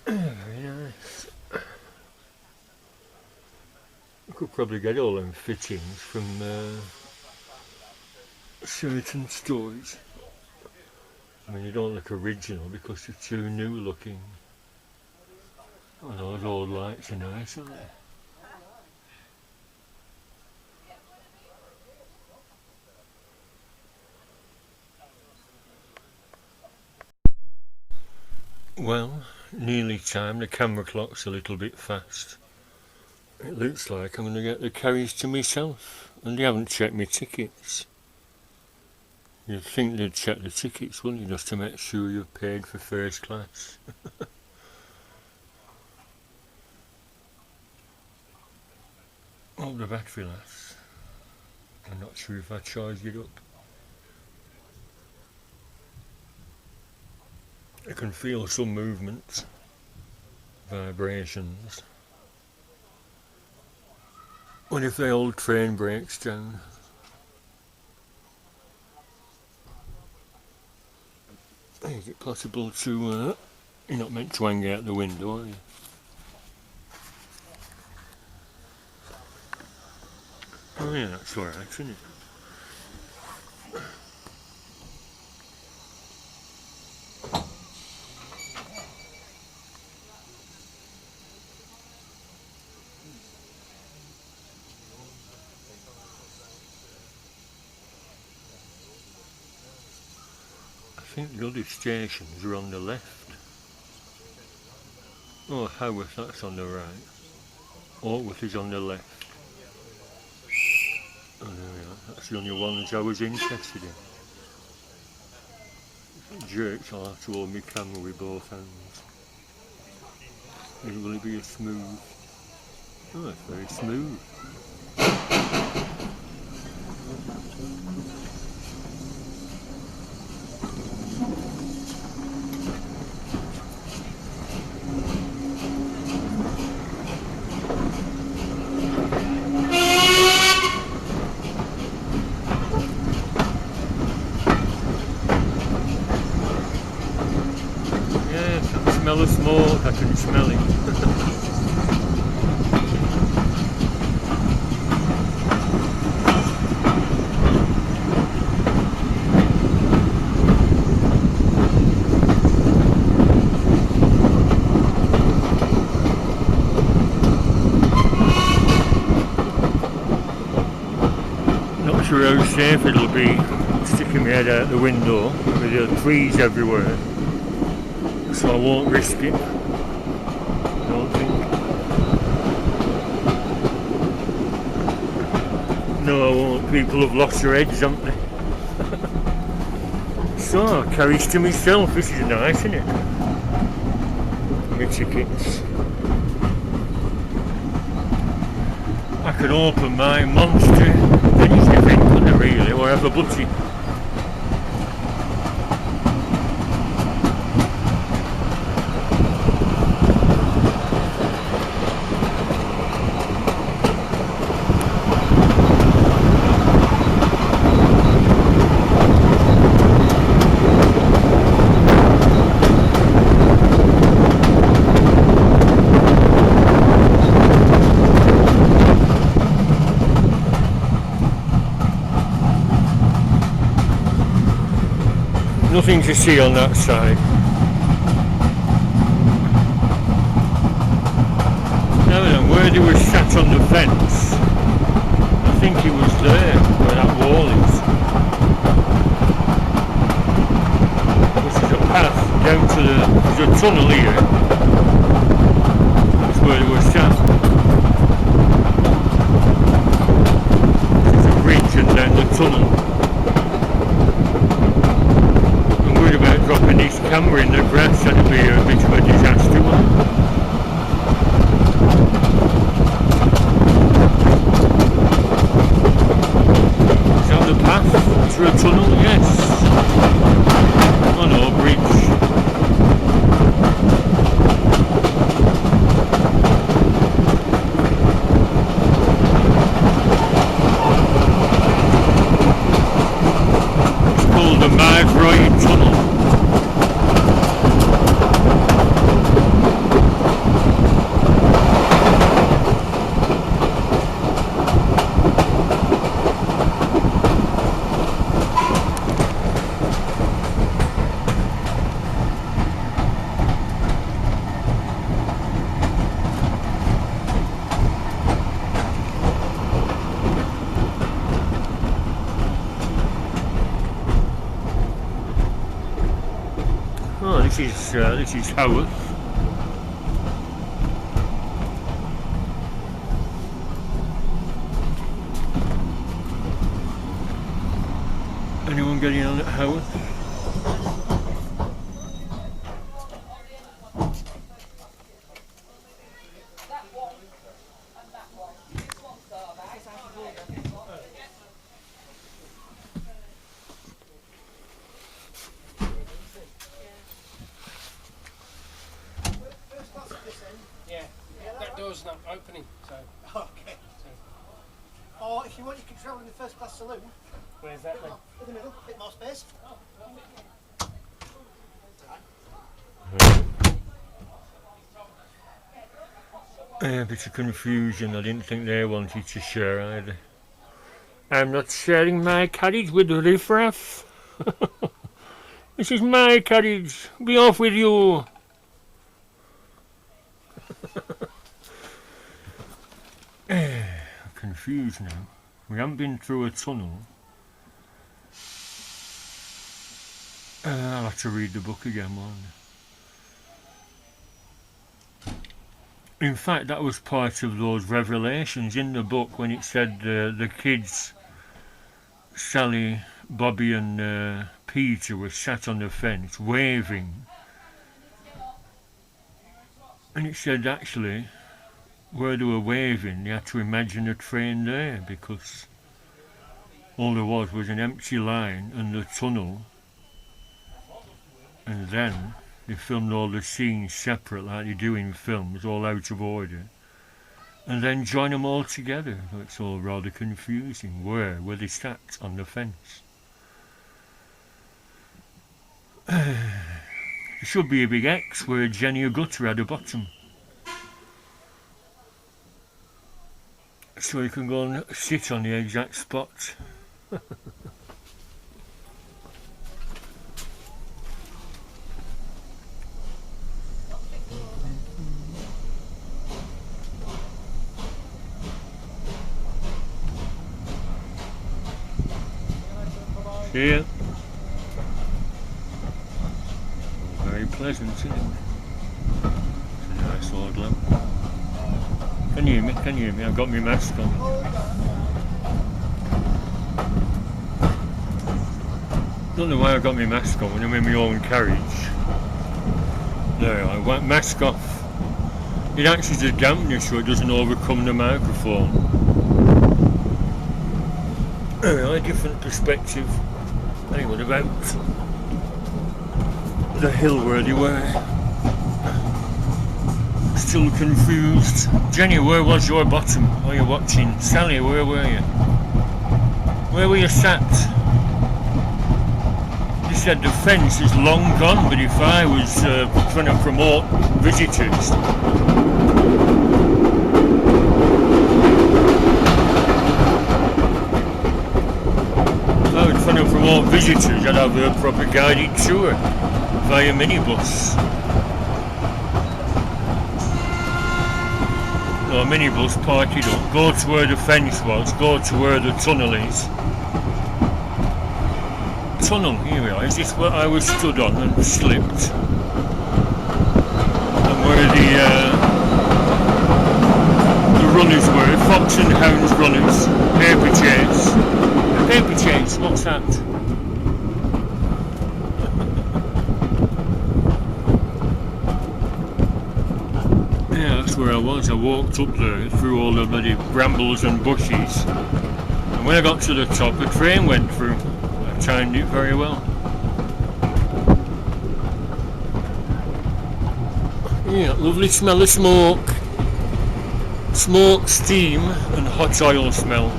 Very nice. I could probably get all them fittings from certain stores. I mean, they don't look original because they're too new looking. Oh, those old lights are nice, aren't they? Well, nearly time. The camera clock's a little bit fast. It looks like I'm going to get the carriage to myself, and they haven't checked my tickets. You'd think they'd check the tickets, wouldn't you, just to make sure you've paid for first class. Oh, the battery lasts. I'm not sure if I charged it up. I can feel some movement, vibrations. What if the old train breaks down? Is it possible to, you're not meant to hang out the window, are you? Oh yeah, that's alright, isn't it? think the other stations are on the left. Oh, Haworth, that's on the right. Ortworth is on the left. Oh, there we are. That's the only ones I was interested in. Jerks, I'll have to hold my camera with both hands. Will it be a smooth? Oh, it's very smooth. Yeah, I can smell the smoke, I can smell it. Not sure how safe it'll be sticking my head out the window with the trees everywhere, so I won't risk it. I don't think. No, I won't. People have lost their heads, haven't they? So, carriage to myself. This is nice, isn't it? My tickets. I could open my monster anything, couldn't I, really, or have a butty. Nothing to see on that side. Now then, where they were sat on the fence, I think it was there where that wall is. This is a path down to there's a tunnel here. That's where they were sat. There's a bridge and then the tunnel. About dropping this camera in the grass, that'd be a bit of a disaster. Is that the path to a tunnel? Yes. Oh no, bridge. It's called the Margroy Tunnel. Oh, this is Haworth. Anyone getting on at Haworth? Door's not opening, so. Okay. Or if you want, you can travel in the first class saloon. Where's that then? In the middle, a bit more space. A bit of confusion. I didn't think they wanted to share either. I'm not sharing my carriage with the riffraff. This is my carriage. Be off with you. Confused now. We haven't been through a tunnel. I'll have to read the book again, won't I? In fact, that was part of those revelations in the book when it said the kids, Sally, Bobby and Peter, were sat on the fence waving. And it said actually, where they were waving, they had to imagine a train there because all there was an empty line and the tunnel. And then they filmed all the scenes separate like they do in films, all out of order. And then join them all together. It's all rather confusing. Where were they sat on the fence? There should be a big X where Jenny Agutter had a bottom. So you can go and sit on the exact spot. See ya. Very pleasant, isn't it? It's a nice old lamp. Can you hear me? Can you hear me? I've got my mask on. Don't know why I've got my mask on when I'm in my own carriage. There, I want mask off. It acts as a dampener so it doesn't overcome the microphone. A different perspective. Hey, what about the hill where they were? Still confused. Jenny, where was your bottom? Are you watching? Sally, where were you? Where were you sat? They said the fence is long gone, but if I was trying to promote visitors, I'd have a proper guided tour via minibus. No, minibus, park it up, go to where the fence was, go to where the tunnel is. Tunnel, here we are, is this where I was stood on and slipped? And where the runners were, fox and hounds runners, paper chase. Paper chase, what's that? Yeah, that's where I was. I walked up there through all the bloody brambles and bushes, and when I got to the top, a train went through. I timed it very well. Yeah, lovely smell of smoke. Smoke, steam and hot oil smell.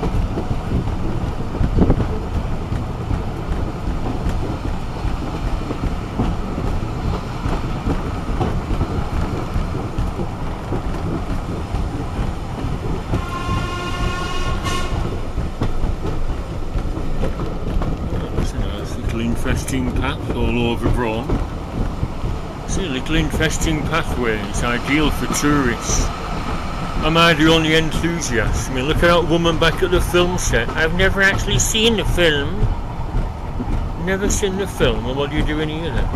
Interesting path, all overgrown. See, a little interesting pathway. It's ideal for tourists. Am I the only enthusiast? I mean, look at that woman back at the film set. I've never actually seen the film. Never seen the film. Well, what are you doing here then?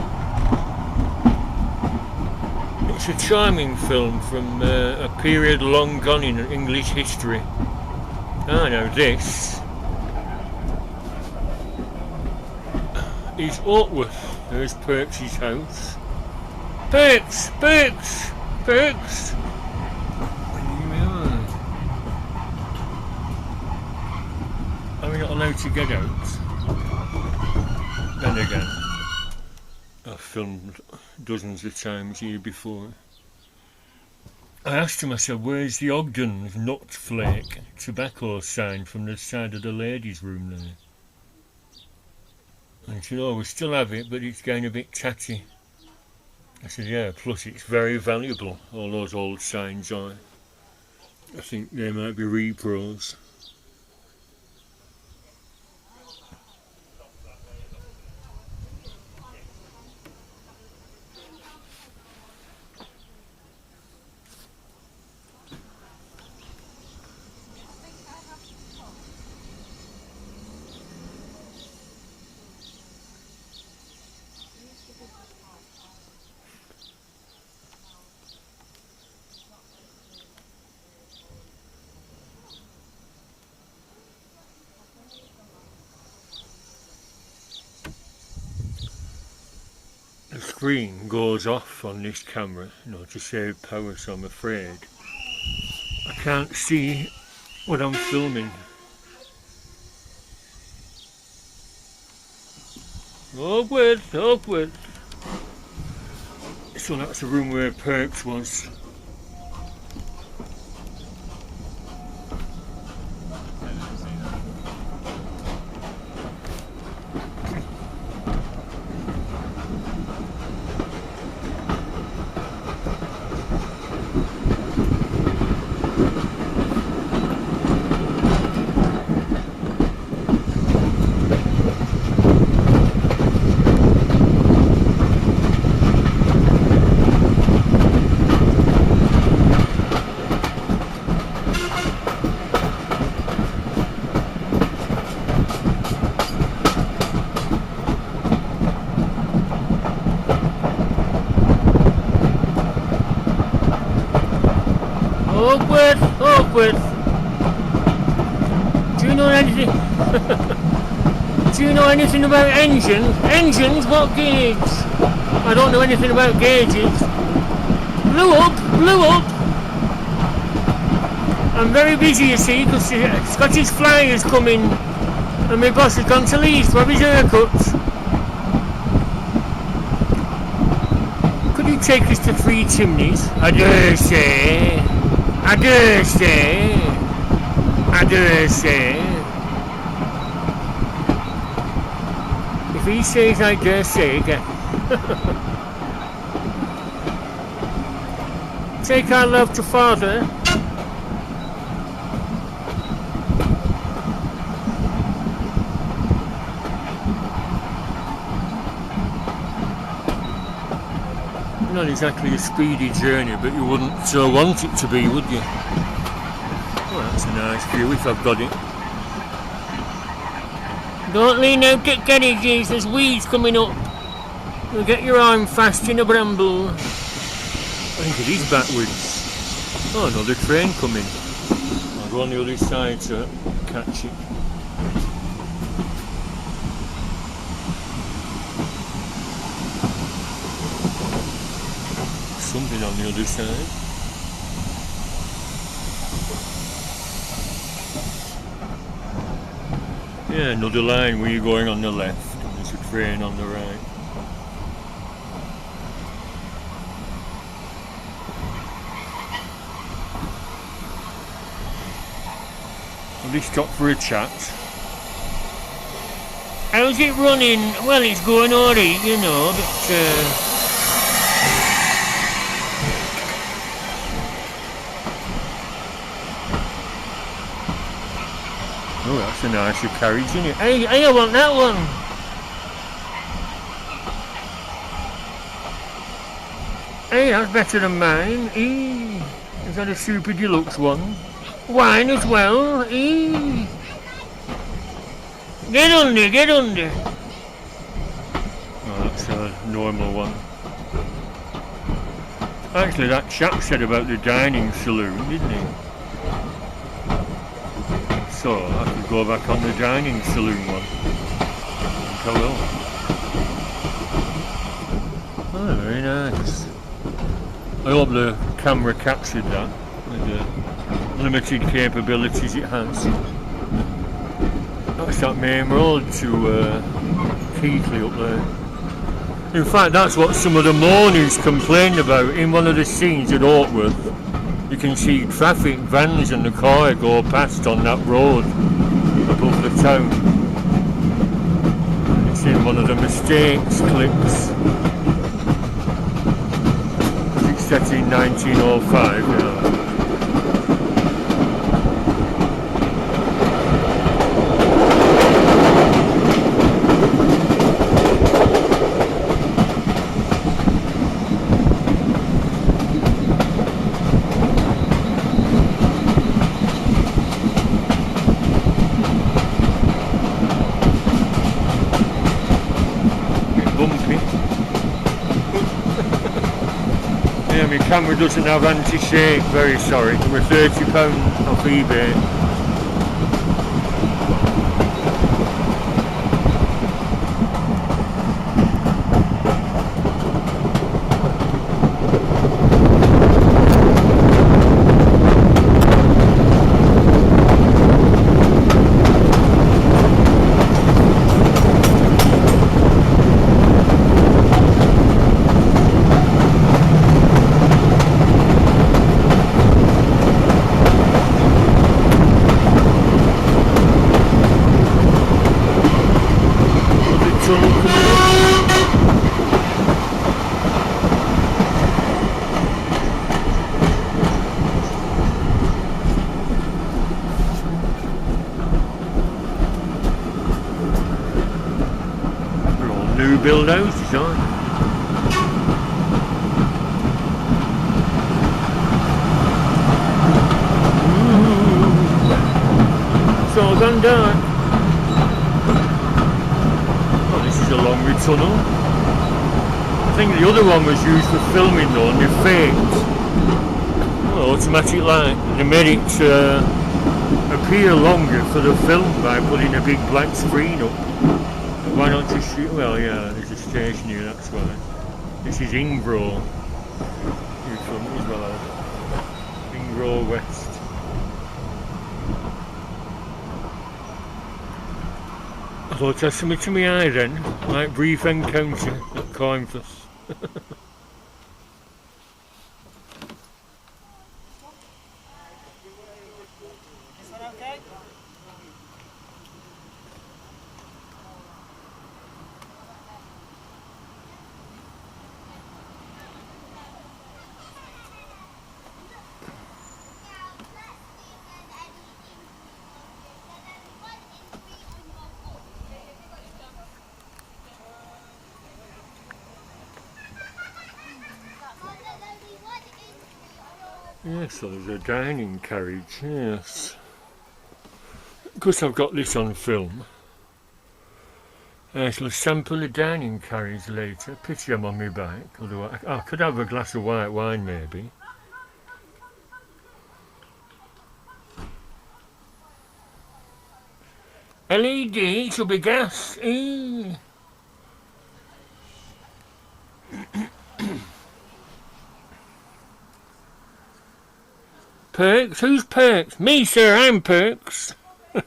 It's a charming film from a period long gone in English history. Ah, now this is Ortworth. There's Perks's house. Perks! Perks! Perks! Here we are. Are we not allowed to get out? Then again, I've filmed dozens of times here before. I asked him, I said, where's the Ogden's nut flake tobacco sign from the side of the ladies' room there? And he said, oh, we still have it, but it's getting a bit tatty. I said, yeah, plus it's very valuable, all those old signs are. I think they might be repros. screen goes off on this camera, to save power, so I'm afraid I can't see what I'm filming. Upwards, upwards. So that's the room where Perks was. Upwards, upwards. Do you know anything? Do you know anything about engines? Engines? What gauge? I don't know anything about gauges. Blew up, blew up. I'm very busy, you see, because Scottish Flyers coming, and my boss has gone to Leeds to have his haircuts. Could you take us to Three Chimneys? I dare say. I dare say. I dare say. If he says I dare say again. Take our love to father. Not exactly a speedy journey, but you wouldn't want it to be, would you? Oh, that's a nice view if I've got it. Don't lean out at carriages, there's weeds coming up. You'll get your arm fast in a bramble. I think it is backwards. Oh, another train coming. I'll go on the other side to catch it. Something on the other side. Yeah, another line where you're going on the left and there's a train on the right. Will they stop for a chat? How's it running? Well, it's going alright, but oh, that's a nicer carriage, isn't it? Hey, I want that one. Hey, that's better than mine. Is that a super deluxe one? Wine as well. Get under, get under. Oh, that's a normal one. Actually, that chap said about the dining saloon, didn't he? So I could go back on the dining saloon one. I will. Oh, very nice. I hope the camera captured that with the limited capabilities it has. That's that main road to Keighley up there. In fact, that's what some of the mourners complained about in one of the scenes at Ortworth. You can see traffic, vans and the car go past on that road above the town. It's in one of the mistakes clips. It's set in 1905, yeah. My camera doesn't have anti-shake, very sorry. We're £30 off eBay. new build houses, aren't they? It's all gone dark. Oh, this is a longer tunnel. I think the other one was used for filming though, and they faked. Oh, automatic light. They made it appear longer for the film by putting a big black screen up. Why not just shoot? Well, yeah, there's a station here, that's why. This is Ingro. New front as well. Ingro West. I thought that's something to my eye then, like brief encounter at Coimphus. Is that okay? Yes, so there's a dining carriage, yes. Because I've got this on film, I shall sample a dining carriage later. Pity I'm on my bike, although I could have a glass of white wine maybe. LED, it should be gas. Perks? Who's Perks? Me, sir, I'm Perks. And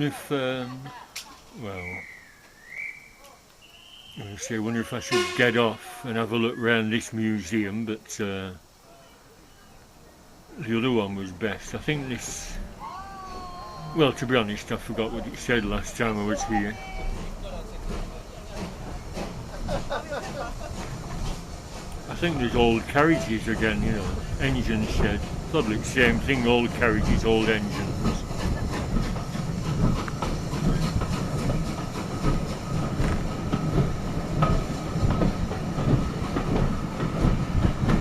if, well, I say, wonder if I should get off and have a look round this museum, but the other one was best. I think this, well, to be honest, I forgot what it said last time I was here. I think there's old carriages again, you know, engine shed. Probably the same thing, old carriages, old engines.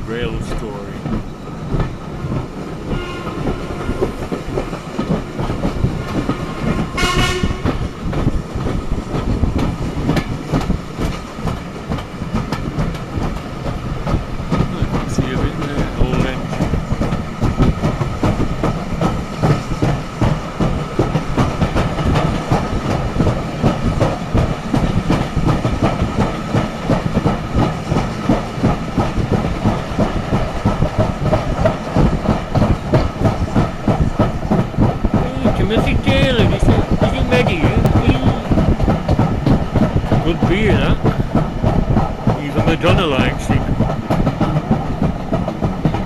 Rail story. Good beer, that. Even Madonna likes it.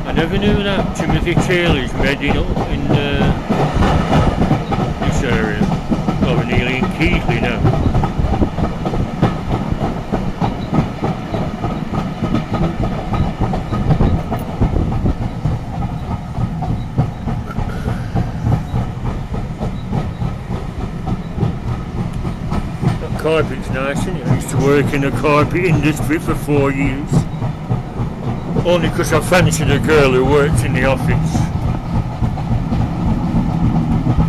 I never knew that Timothy Taylor's made it up in this area. Well, we're nearly in Keighley now. Carpet's nice, isn't it? I used to work in the carpet industry for 4 years. Only because I fancied a girl who worked in the office.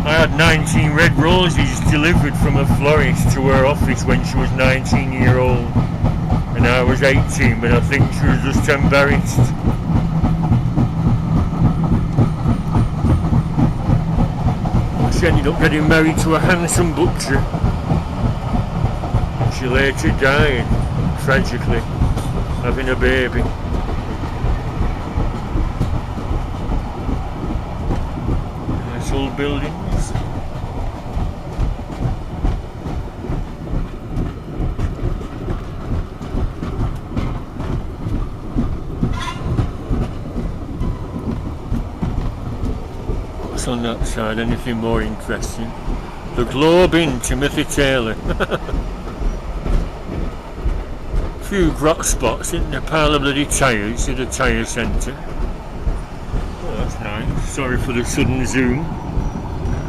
I had 19 red roses delivered from a florist to her office when she was 19-year-old. And I was 18, but I think she was just embarrassed. She ended up getting married to a handsome butcher. She later died, tragically, having a baby. Nice old buildings. What's on that side? Anything more interesting? The Globe Inn, Timothy Taylor. Few grot spots in the pile of bloody tyres at the tyre centre. Oh, that's Sorry for the sudden zoom. You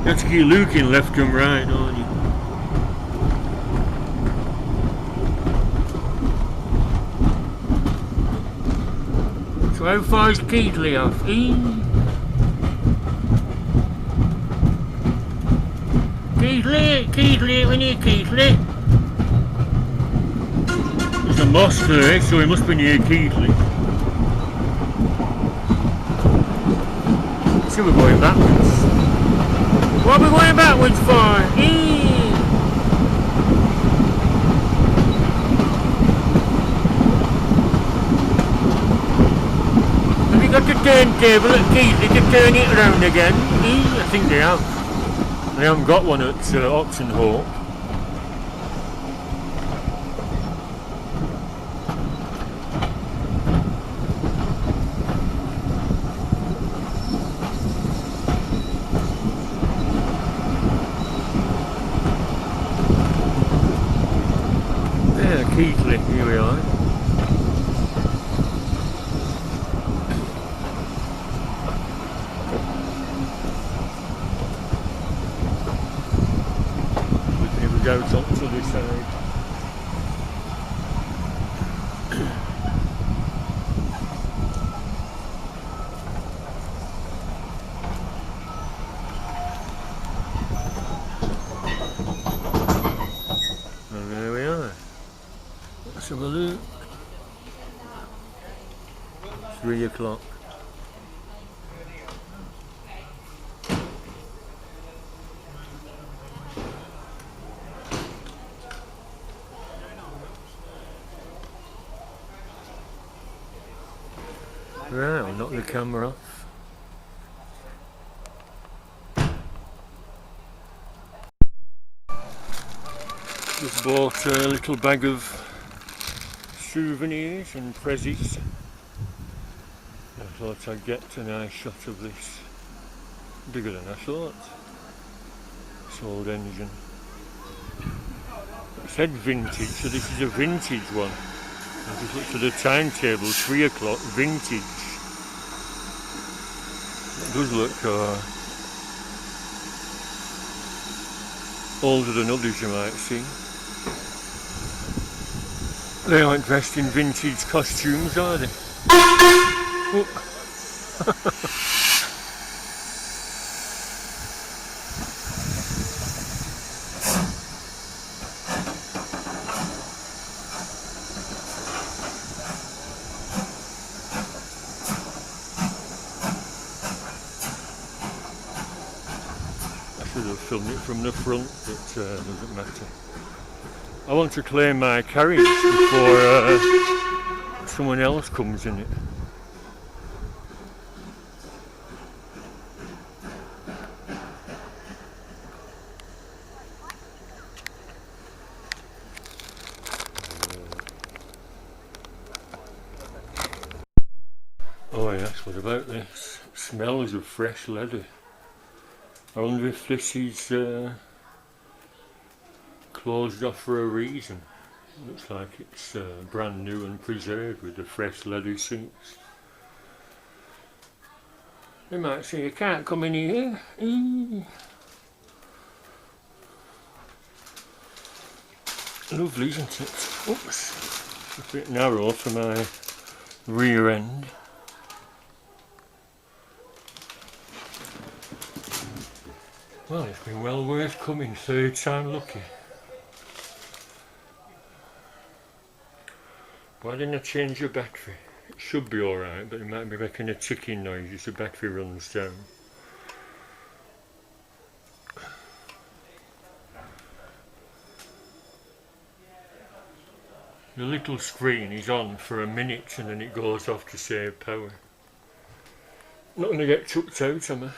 have to keep looking left and right, don't you? So how far is Keighley off? Keighley, we need Keighley. There's a mosque there, so it must be near Keighley. So we're going backwards. What are we going backwards for? Have you got the turntable at Keighley to turn it around again? I think they have. They haven't got one at Oxenhope. Keighley, here we are. We can even go up to this side. And there we are. Let's have a look. 3 o'clock. Right, I'll knock the camera off. Just bought a little bag of souvenirs and prezzies. I thought I'd get a nice shot of this. Bigger than I thought. This old engine. It said vintage, so this is a vintage one. I just looked at the timetable, 3 o'clock, vintage. It does look older than others, you might see. They aren't dressed in vintage costumes, are they? Oh. I should have filmed it from the front, but doesn't matter. I want to claim my carriage before someone else comes in it. Oh yes, what about this? It smells of fresh leather. I wonder if this is closed off for a reason. Looks like it's brand new and preserved with the fresh leather seats. They might say you can't come in here. Lovely, isn't it? Oops, a bit narrow for my rear end. Well, it's been well worth coming, 3rd time lucky. Why didn't I change your battery? It should be alright, but it might be making a ticking noise as the battery runs down. The little screen is on for a minute and then it goes off to save power. Not going to get chucked out, am I?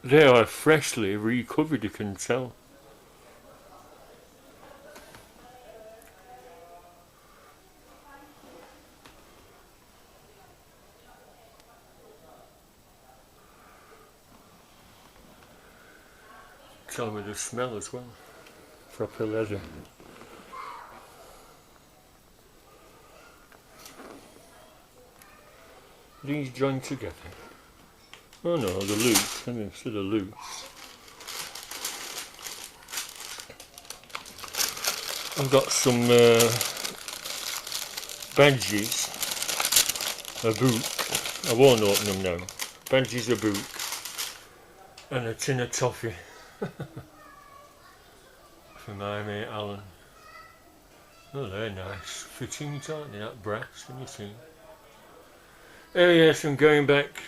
They are freshly recovered, you can tell. Tell me the smell as well. Proper leather. These join together. Oh no, the loop. I mean, still a loop. I've got some badges, a book. I won't open them now. Badges, a book, and a tin of toffee for my mate Alan. Oh, they're nice. Fittings, aren't they? That brass, can you see? Oh yes, I'm going back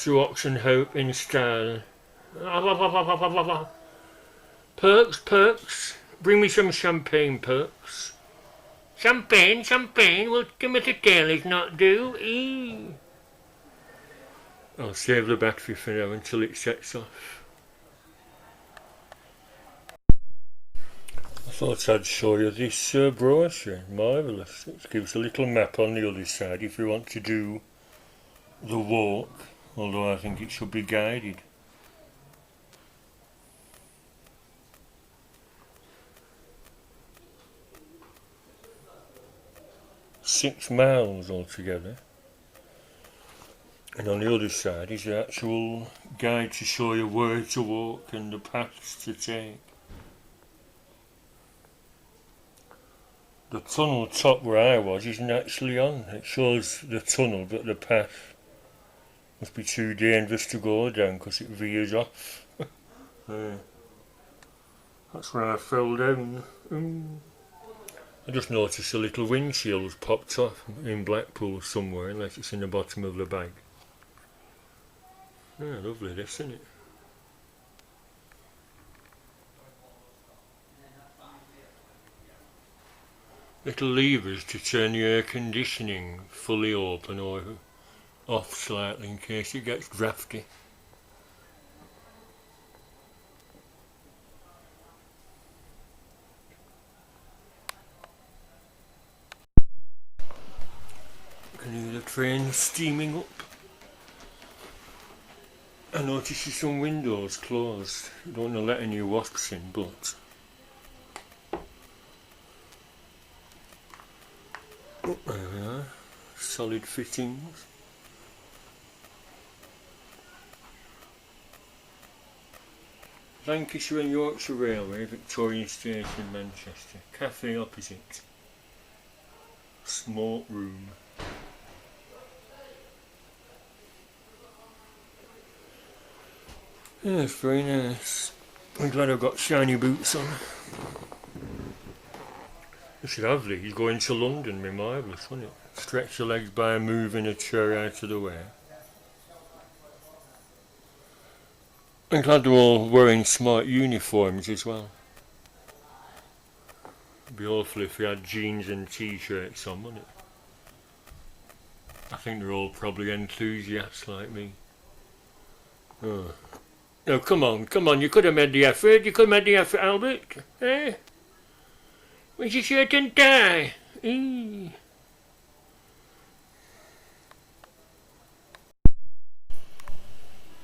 to Oxenhope in style. Perks, Perks. Bring me some champagne, Perks. Champagne, champagne. Well, give me the tail is not due. Eee. I'll save the battery for now until it sets off. I thought I'd show you this brochure. Marvellous. It gives a little map on the other side if you want to do the walk, although I think it should be guided. Six miles altogether. And on the other side is the actual guide to show you where to walk and the paths to take. The tunnel top where I was isn't actually on. It shows the tunnel, but the path must be too dangerous to go down because it veers off. That's where I fell down. I just noticed a little windshield's popped off in Blackpool somewhere, unless it's in the bottom of the bag. Yeah, lovely this, isn't it? Little levers to turn the air conditioning fully open or off slightly in case it gets drafty. I can hear the train steaming up. I noticed some windows closed. I don't want to let any wasps in, but oh, there we are. Solid fittings. Lancashire and Yorkshire Railway, Victoria Station, Manchester. Cafe opposite. Smoke room. Yes, very nice. I'm glad I've got shiny boots on. You should have these going to London, be marvellous, wouldn't it? Stretch your legs by moving a chair out of the way. I'm glad they're all wearing smart uniforms as well. It'd be awful if we had jeans and t-shirts on, wouldn't it? I think they're all probably enthusiasts like me. Oh. No, come on, you could have made the effort, Albert. Eh? Where's your shirt and tie?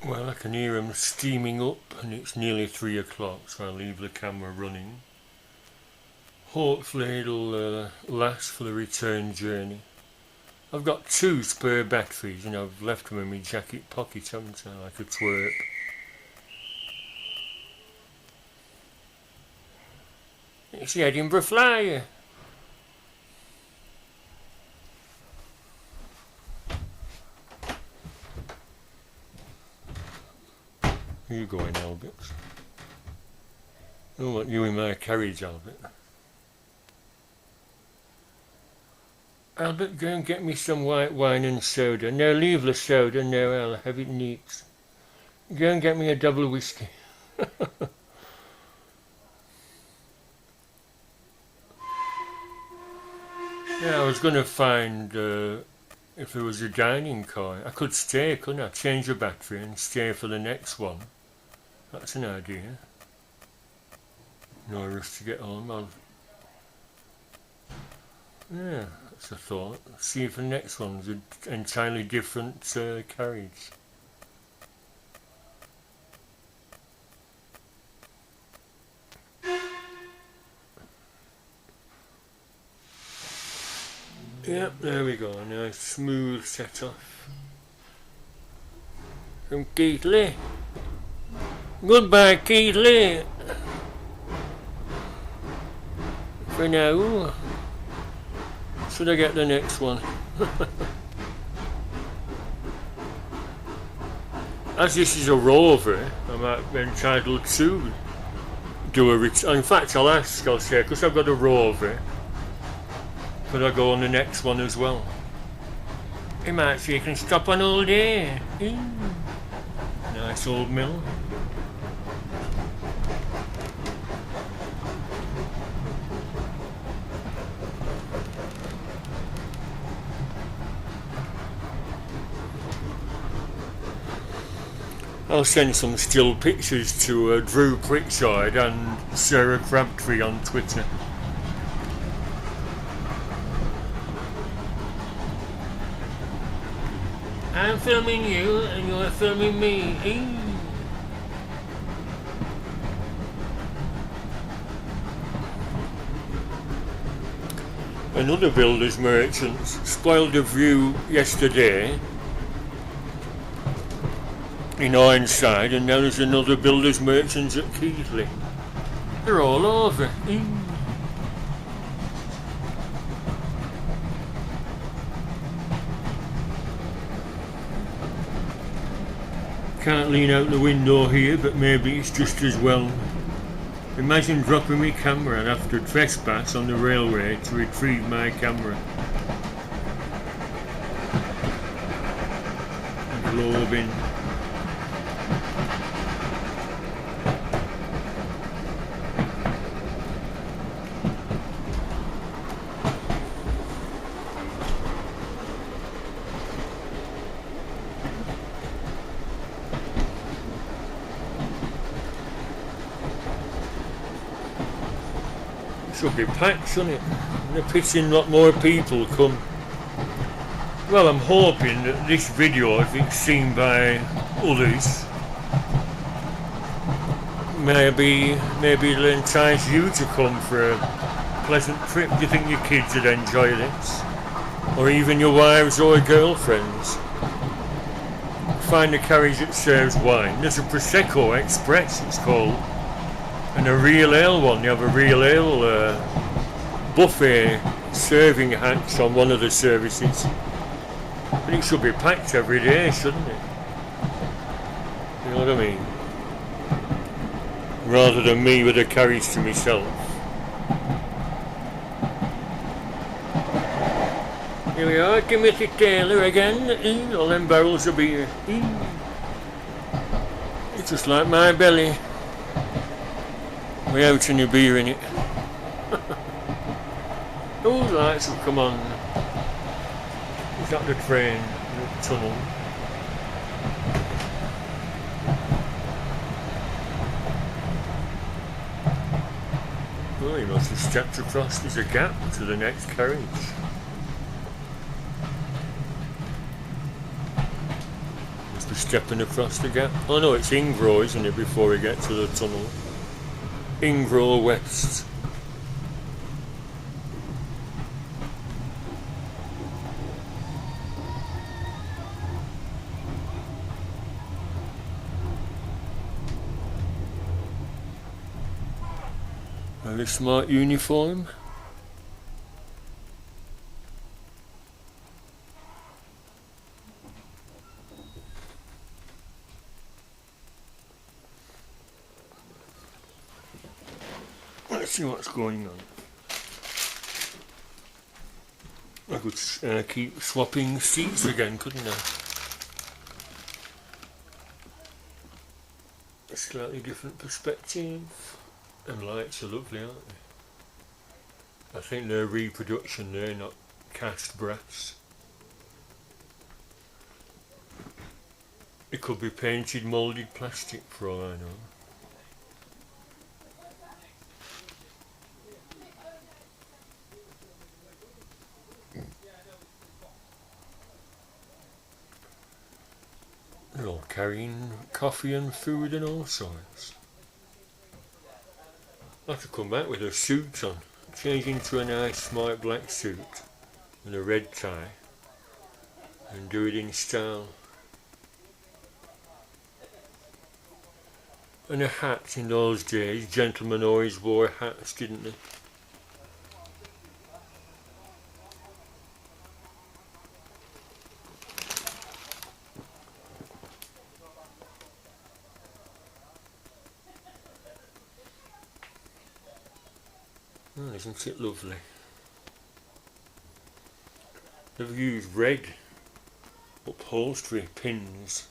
Well, I can hear them steaming up, and it's nearly 3 o'clock, so I'll leave the camera running. Hopefully it'll last for the return journey. I've got 2 spare batteries, and I've left them in my jacket pocket, haven't I, like a twerp. It's the Edinburgh Flyer. Where you going, Albert? I don't want you in my carriage, Albert. Albert, go and get me some white wine and soda. No, leave the soda. No, I'll have it neat. Go and get me a double whiskey. Yeah, I was going to find if there was a dining car. I could stay, couldn't I? Change the battery and stay for the next one. That's an idea. No rush to get home. Yeah, that's a thought. See if the next one's an entirely different carriage. Yep, there we go. A nice smooth set off. from Keithley. Goodbye, Keithley. For now. Should I get the next one? As this is a rover, I might be entitled to do a return. In fact, I'll say, because I've got a rover, could I go on the next one as well? He might say you can stop on all day. Nice old mill. I'll send some still pictures to Drew Pritchard and Sarah Crabtree on Twitter. I'm filming you and you're filming me. Another builder's merchant spoiled a view yesterday in Ironside, and now there's another builder's merchant at Keighley. They're all over. Can't lean out the window here, but maybe it's just as well. Imagine dropping my camera and have to trespass on the railway to retrieve my camera. Globing. Should be packed, shouldn't it? And they're pitching a lot more people come. Well, I'm hoping that this video, if it's seen by others, maybe it'll entice you to come for a pleasant trip. Do you think your kids would enjoy this? Or even your wives or girlfriends? Find a carriage that serves wine. There's a Prosecco Express, it's called. And a real ale one. You have a real ale buffet serving hatch on one of the services. But it should be packed every day, shouldn't it? You know what I mean? Rather than me with a carriage to myself. Here we are, Timothy Taylor again. All them barrels of beer. It's just like my belly. Without any beer in it. Those lights will come on. Is that the train? The tunnel? Well, you must have stepped across. There's a gap to the next carriage. Must be stepping across the gap. Oh no, it's Ingro, isn't it, before we get to the tunnel? Ingro West. Very smart uniform. Let's see what's going on. I could keep swapping seats again, couldn't I? A slightly different perspective. And lights are lovely, aren't they? I think they're reproduction, they're not cast brass. It could be painted moulded plastic for all I know. They're all carrying coffee and food and all sorts. I'll have to come back with a suit on, change into a nice smart black suit and a red tie and do it in style. And a hat in those days. Gentlemen always wore hats, didn't they? Oh, isn't it lovely? They've used red upholstery pins.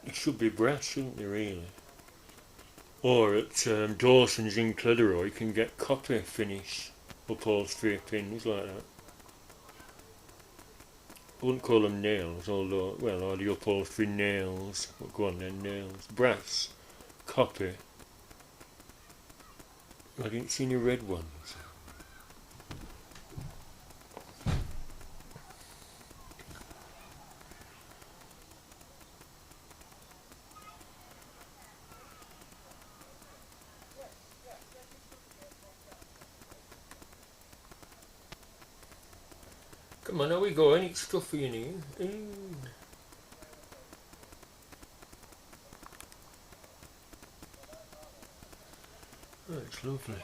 It should be brass, shouldn't they, really? Or at Dawson's in Clitheroe you can get copper finish upholstery pins like that. I wouldn't call them nails, although, well, or the upholstery nails. What go on then, nails? Brass, copper. I didn't see any red ones. Come on, how we going? It's stuffy in here. Oh, it's lovely.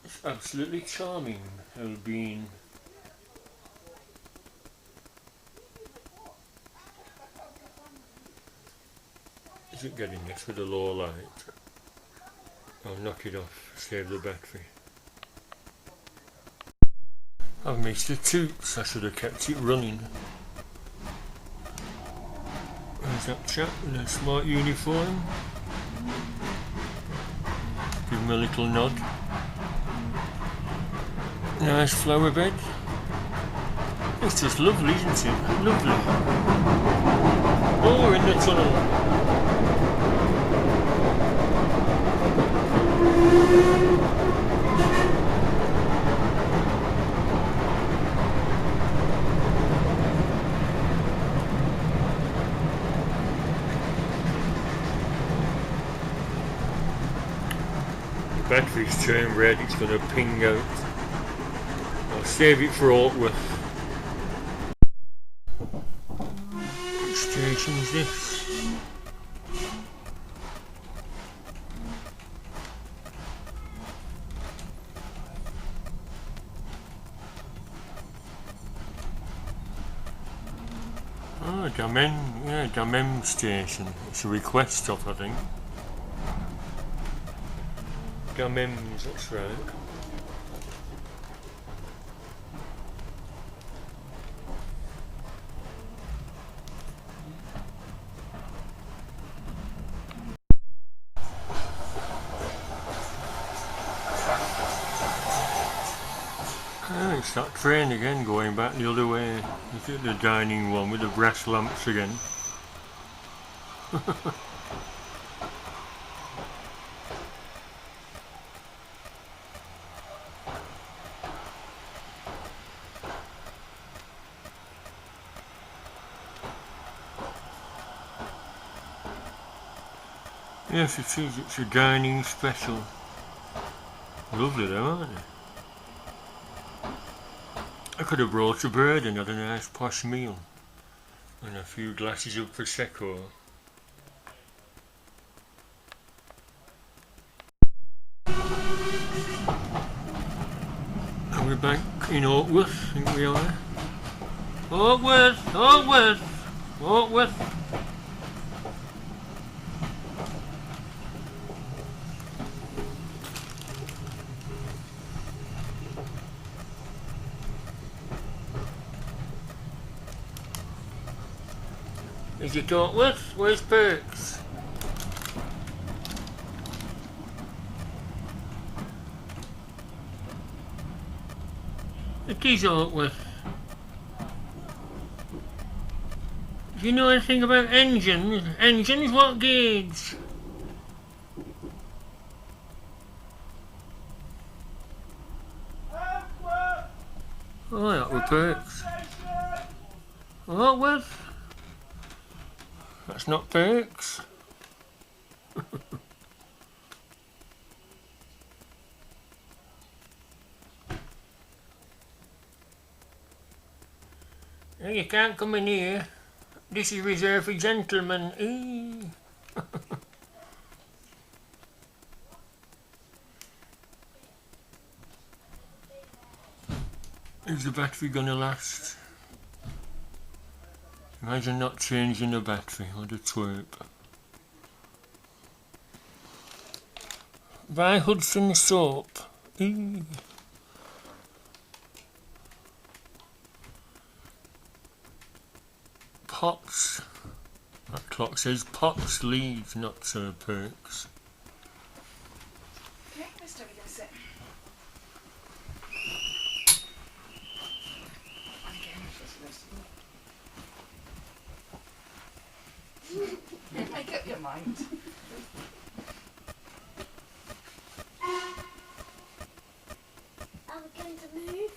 It's absolutely charming, Albion. Is it getting this with a low light? I'll knock it off, save the battery. I've missed the toots, I should have kept it running. There's that chap in a smart uniform. Give him a little nod. Nice flower bed. It's just lovely, isn't it? Lovely. Oh, we're in the tunnel. The battery's turned red, it's going to ping out. I'll save it for Altworth. What station's this? Oh, Damem station. It's a request stop, I think. Damems, that's right. Oh, it's that train again going back the other way. Is it the dining one with the brass lamps again? Yes, it is. It's a dining special. Lovely though, aren't they? I could have brought a bird and had a nice posh meal. And a few glasses of Prosecco. Are we back in Altworth? I think we are. Altworth! Altworth! Altworth! Is it Altworth? Where's Perks? It is Altworth. Do you know anything about engines? Engines? What gauge? Oh, that was Perks. Altworth? That's not Perks. You can't come in here. This is reserved for gentlemen. Eee. Is the battery gonna last? Imagine not changing the battery. What a twerp. Buy Hudson soap. Eee. Pops. That clock says Pops leaves, not perks. Okay, Mister, we're gonna sit. Make up your mind. Are we going to move?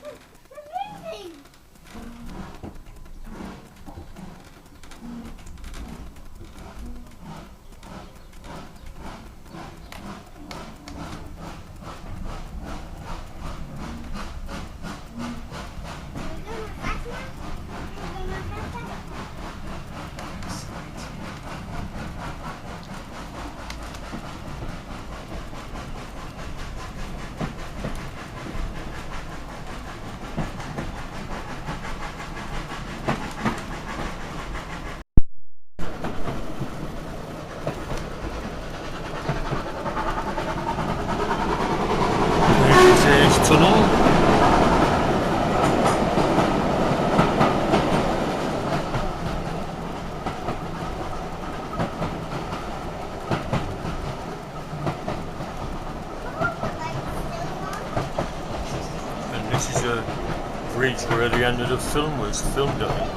We're moving! Tunnel. And this is a bridge where the end of the film was filmed on.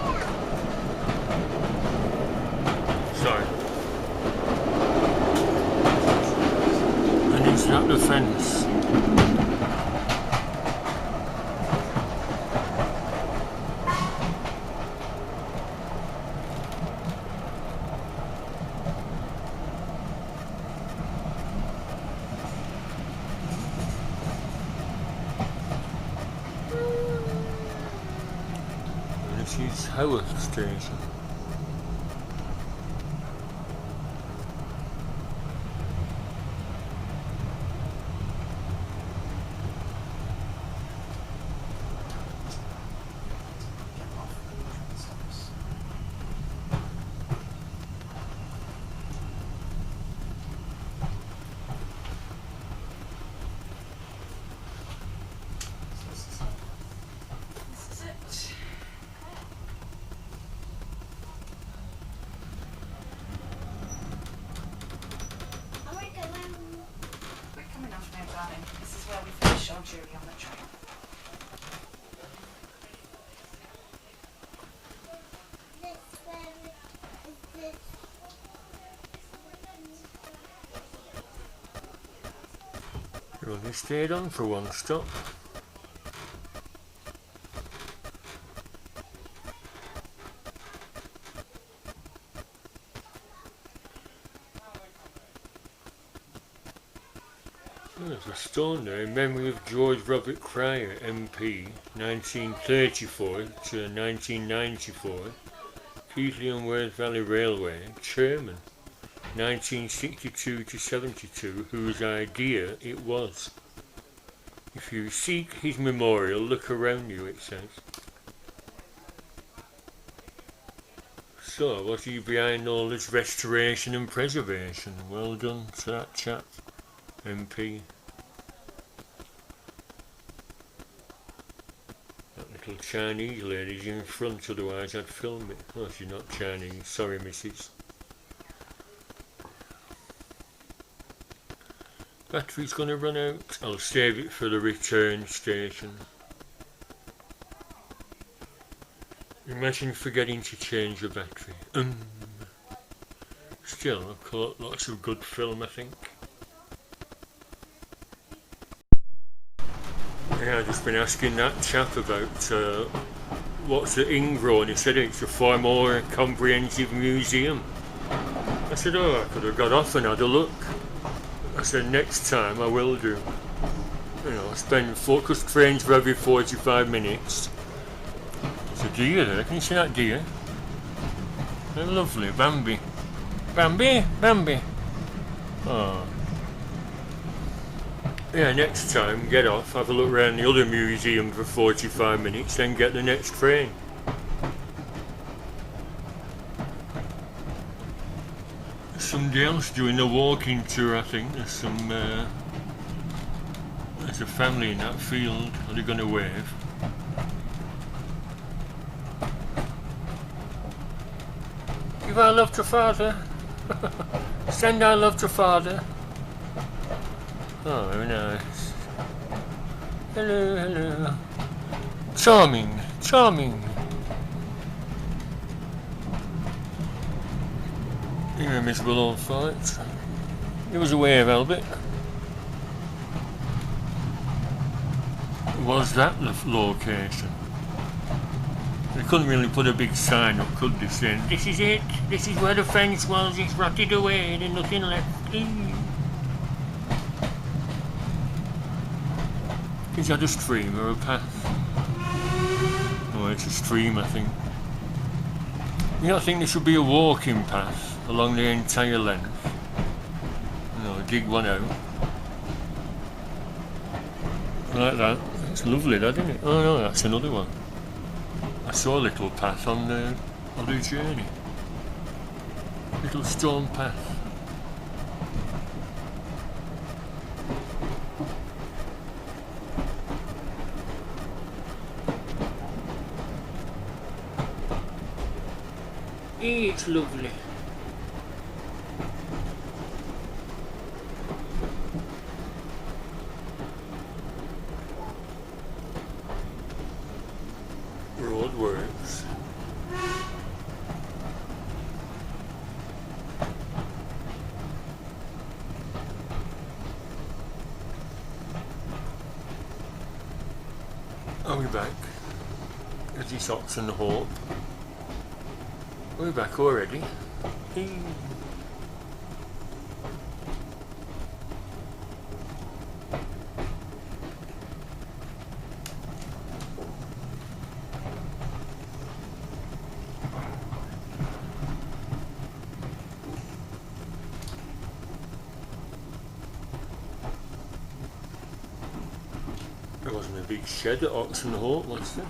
Sorry. And it's not the fence. This is Howard Station. This is it. We're coming off now, darling. This is where we finish our journey on the train. You only stayed on for one stop. There's a stone there in memory of George Robert Cryer, MP, 1934 to 1994, Keighley and Worth Valley Railway, Chairman, 1962 to 72, whose idea it was. If you seek his memorial, look around you, it says. So, what are you behind all this restoration and preservation? Well done to that chap, MP. That little Chinese lady's in front, otherwise I'd film it. Oh, she's not Chinese, sorry missus. Battery's gonna run out. I'll save it for the return station. Imagine forgetting to change the battery. Still, I've caught lots of good film, I think. Yeah, I've just been asking that chap about what's at Ingro, and he said it's a far more comprehensive museum. I said, oh, I could have got off and had a look. I said, next time I will do. You know, spend focus trains for every 45 minutes. There's a deer there, can you see that deer? They're lovely, Bambi. Bambi, Bambi. Oh. Yeah, next time, get off, have a look around the other museum for 45 minutes, then get the next train. There's somebody else doing the walking tour, I think. There's some, there's a family in that field. Are they going to wave? Give our love to Father. Send our love to Father. Oh, very nice. Hello, hello. Charming, charming. You're a miserable old fight. Give us a wave, Albert. Was that the location? They couldn't really put a big sign up, could they, saying, this is it, this is where the fence was, it's rotted away, there's nothing left. Is that a stream or a path? Oh, it's a stream, I think. You don't think there should be a walking path along the entire length? No, dig one out. Like that. It's lovely, that, isn't it? Oh no, that's another one. I saw a little path on the journey. Little stone path. It's lovely. Road works. Are we back? Is this Oxen Hope? We're back already. There wasn't a big shed at Oxen Hope, was there?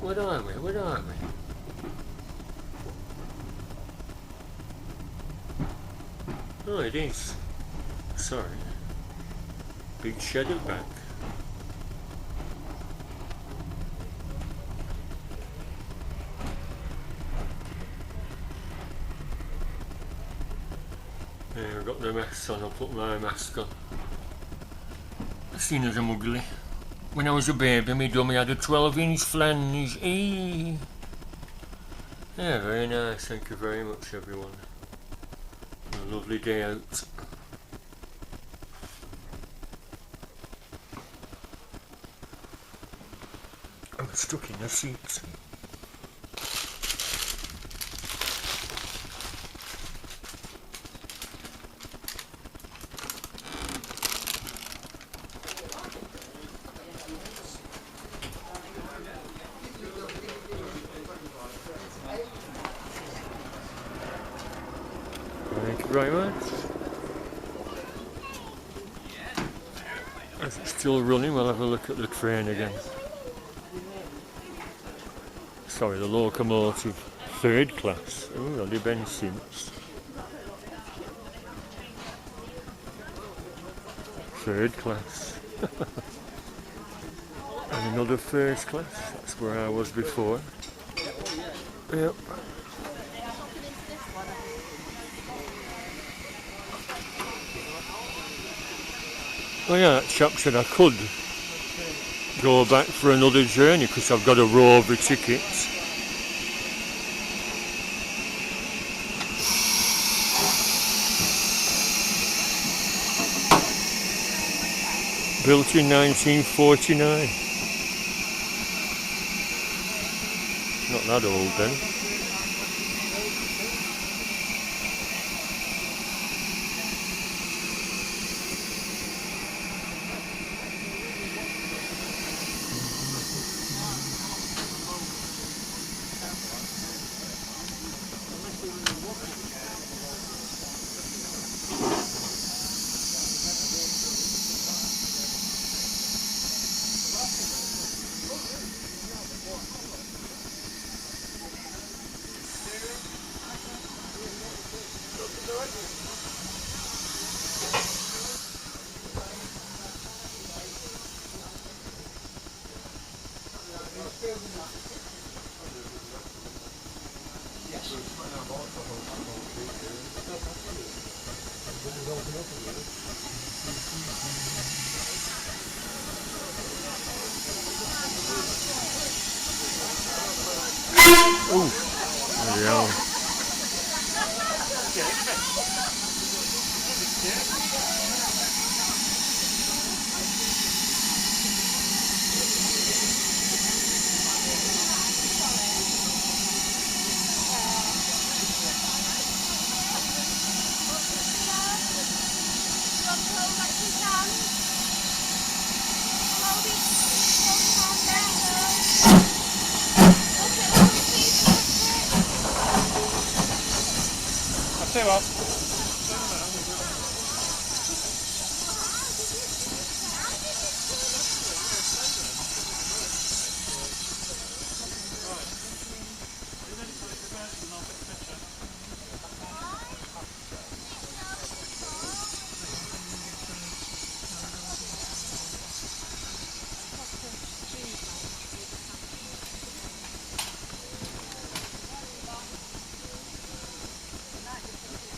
Where are we? Where are we? Oh, it is. Sorry. Big shed at back. There, I've got the mask on. I'll put my mask on. Seen as I'm ugly. When I was a baby, my dummy had a 12-inch flange. Eee. Yeah, very nice. Thank you very much, everyone. A lovely day out. I'm stuck in the seat. Thank you very much. If it's still running, we'll have a look at the train again. Sorry, the locomotive. Third class. Ooh, Ollie Ben Sims. Third class. And another first class. That's where I was before. Yep. Oh yeah, that chap said I could go back for another journey because I've got a row of the tickets. Built in 1949. Not that old then. Ooh, yeah. I'll tell you what.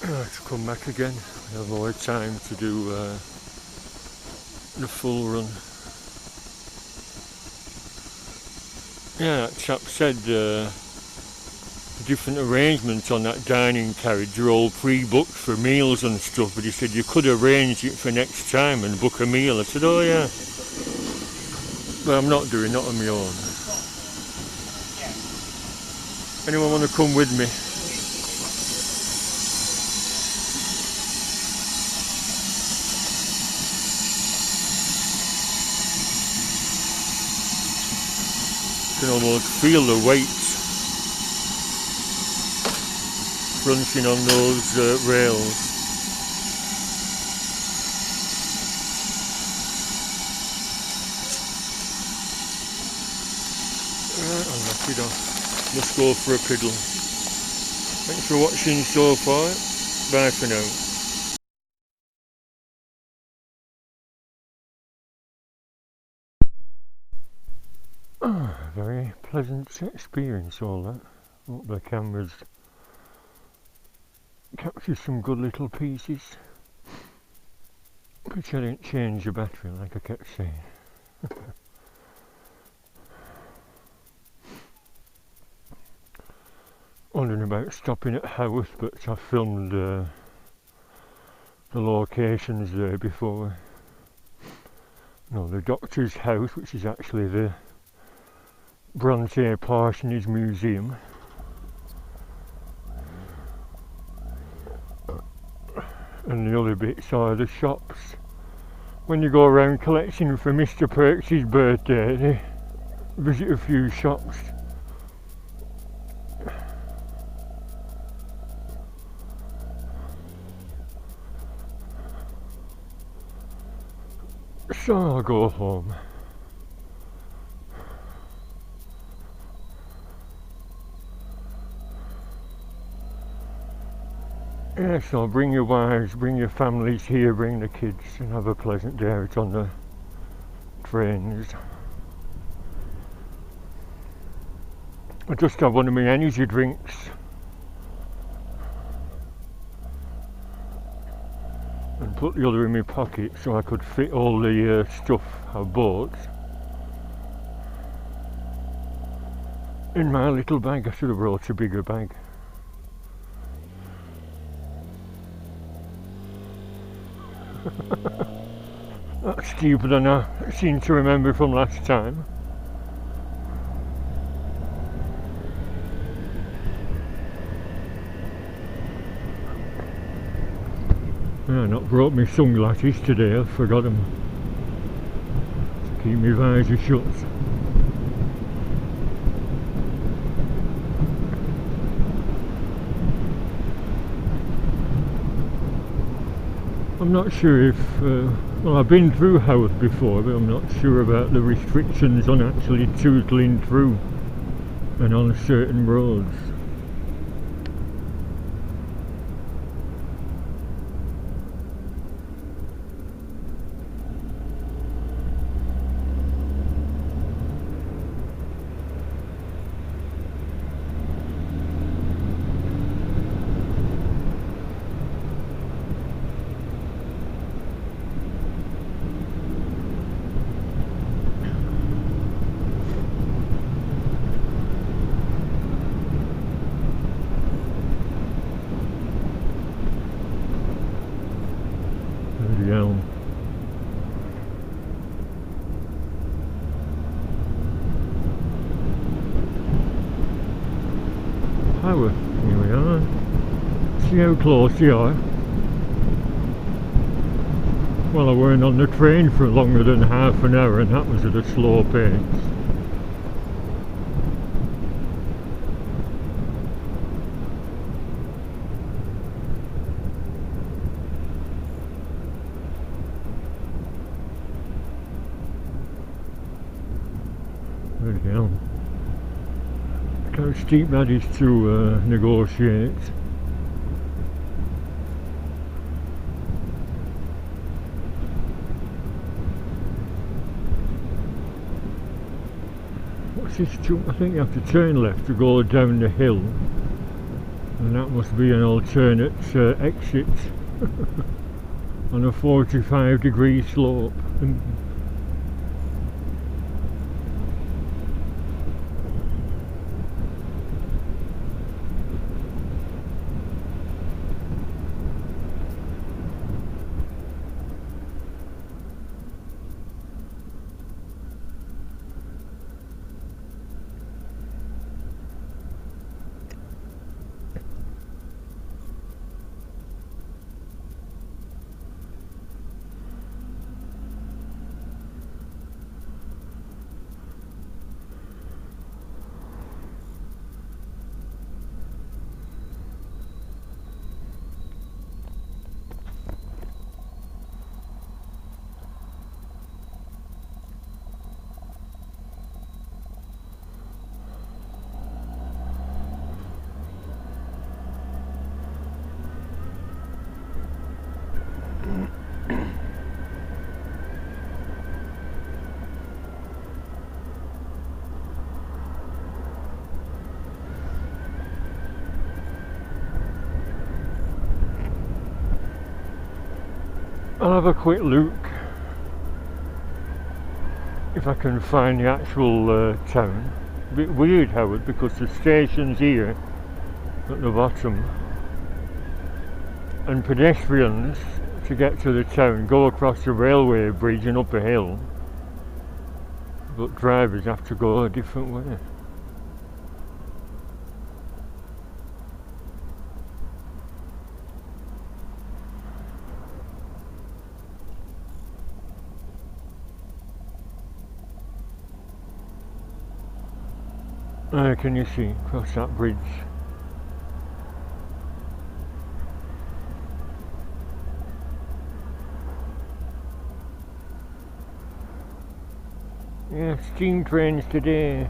To come back again, we have more time to do the full run. Yeah, that chap said the different arrangements on that dining carriage are all pre-booked for meals and stuff, but he said you could arrange it for next time and book a meal. I said, oh yeah, but I'm not doing that on my own. Anyone want to come with me? You can almost feel the weight crunching on those rails. Right, I'll knock it off. Must go for a piddle. Thanks for watching so far. Bye for now. Very pleasant experience, all that. Hope the cameras capture some good little pieces. Which I didn't change the battery like I kept saying. Wondering about stopping at Howarth, but I filmed the locations there before. No, the doctor's house, which is actually the Bronte Parsonage Museum. And the other bits are the shops. When you go around collecting for Mr. Perks' birthday, they visit a few shops. So I'll go home. Yeah, so bring your wives, bring your families here, bring the kids and have a pleasant day out on the trains. I just have one of my energy drinks. And put the other in my pocket so I could fit all the stuff I bought in my little bag. I should have brought a bigger bag. That's stupider than I seem to remember from last time. Yeah, not brought me sunglasses today, I forgot them. To keep my visor shut. I'm not sure if, well, I've been through Howarth before, but I'm not sure about the restrictions on actually tootling through and on certain roads. Power. Here we are. See how close you are. Well, I weren't on the train for longer than half an hour, and that was at a slow pace. Bloody hell. Look how steep that is to negotiate. What's this jump? I think you have to turn left to go down the hill, and that must be an alternate exit on a 45-degree slope. I'll have a quick look if I can find the actual town. A bit weird, Howard, because the station's here at the bottom, and pedestrians to get to the town go across the railway bridge and up a hill, but drivers have to go a different way. Can you see across that bridge? Yeah, steam trains today.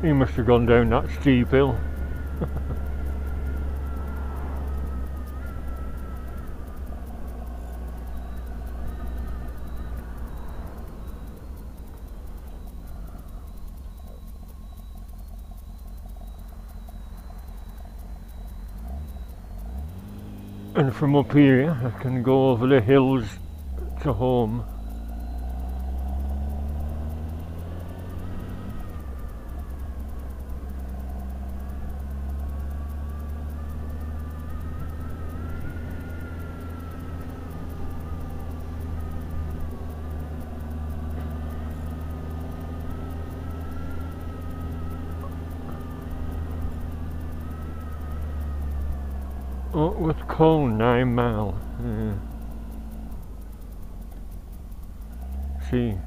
He must have gone down that steep hill. And from up here I can go over the hills to home. Oh, with Cone 9 mile. Yeah. See,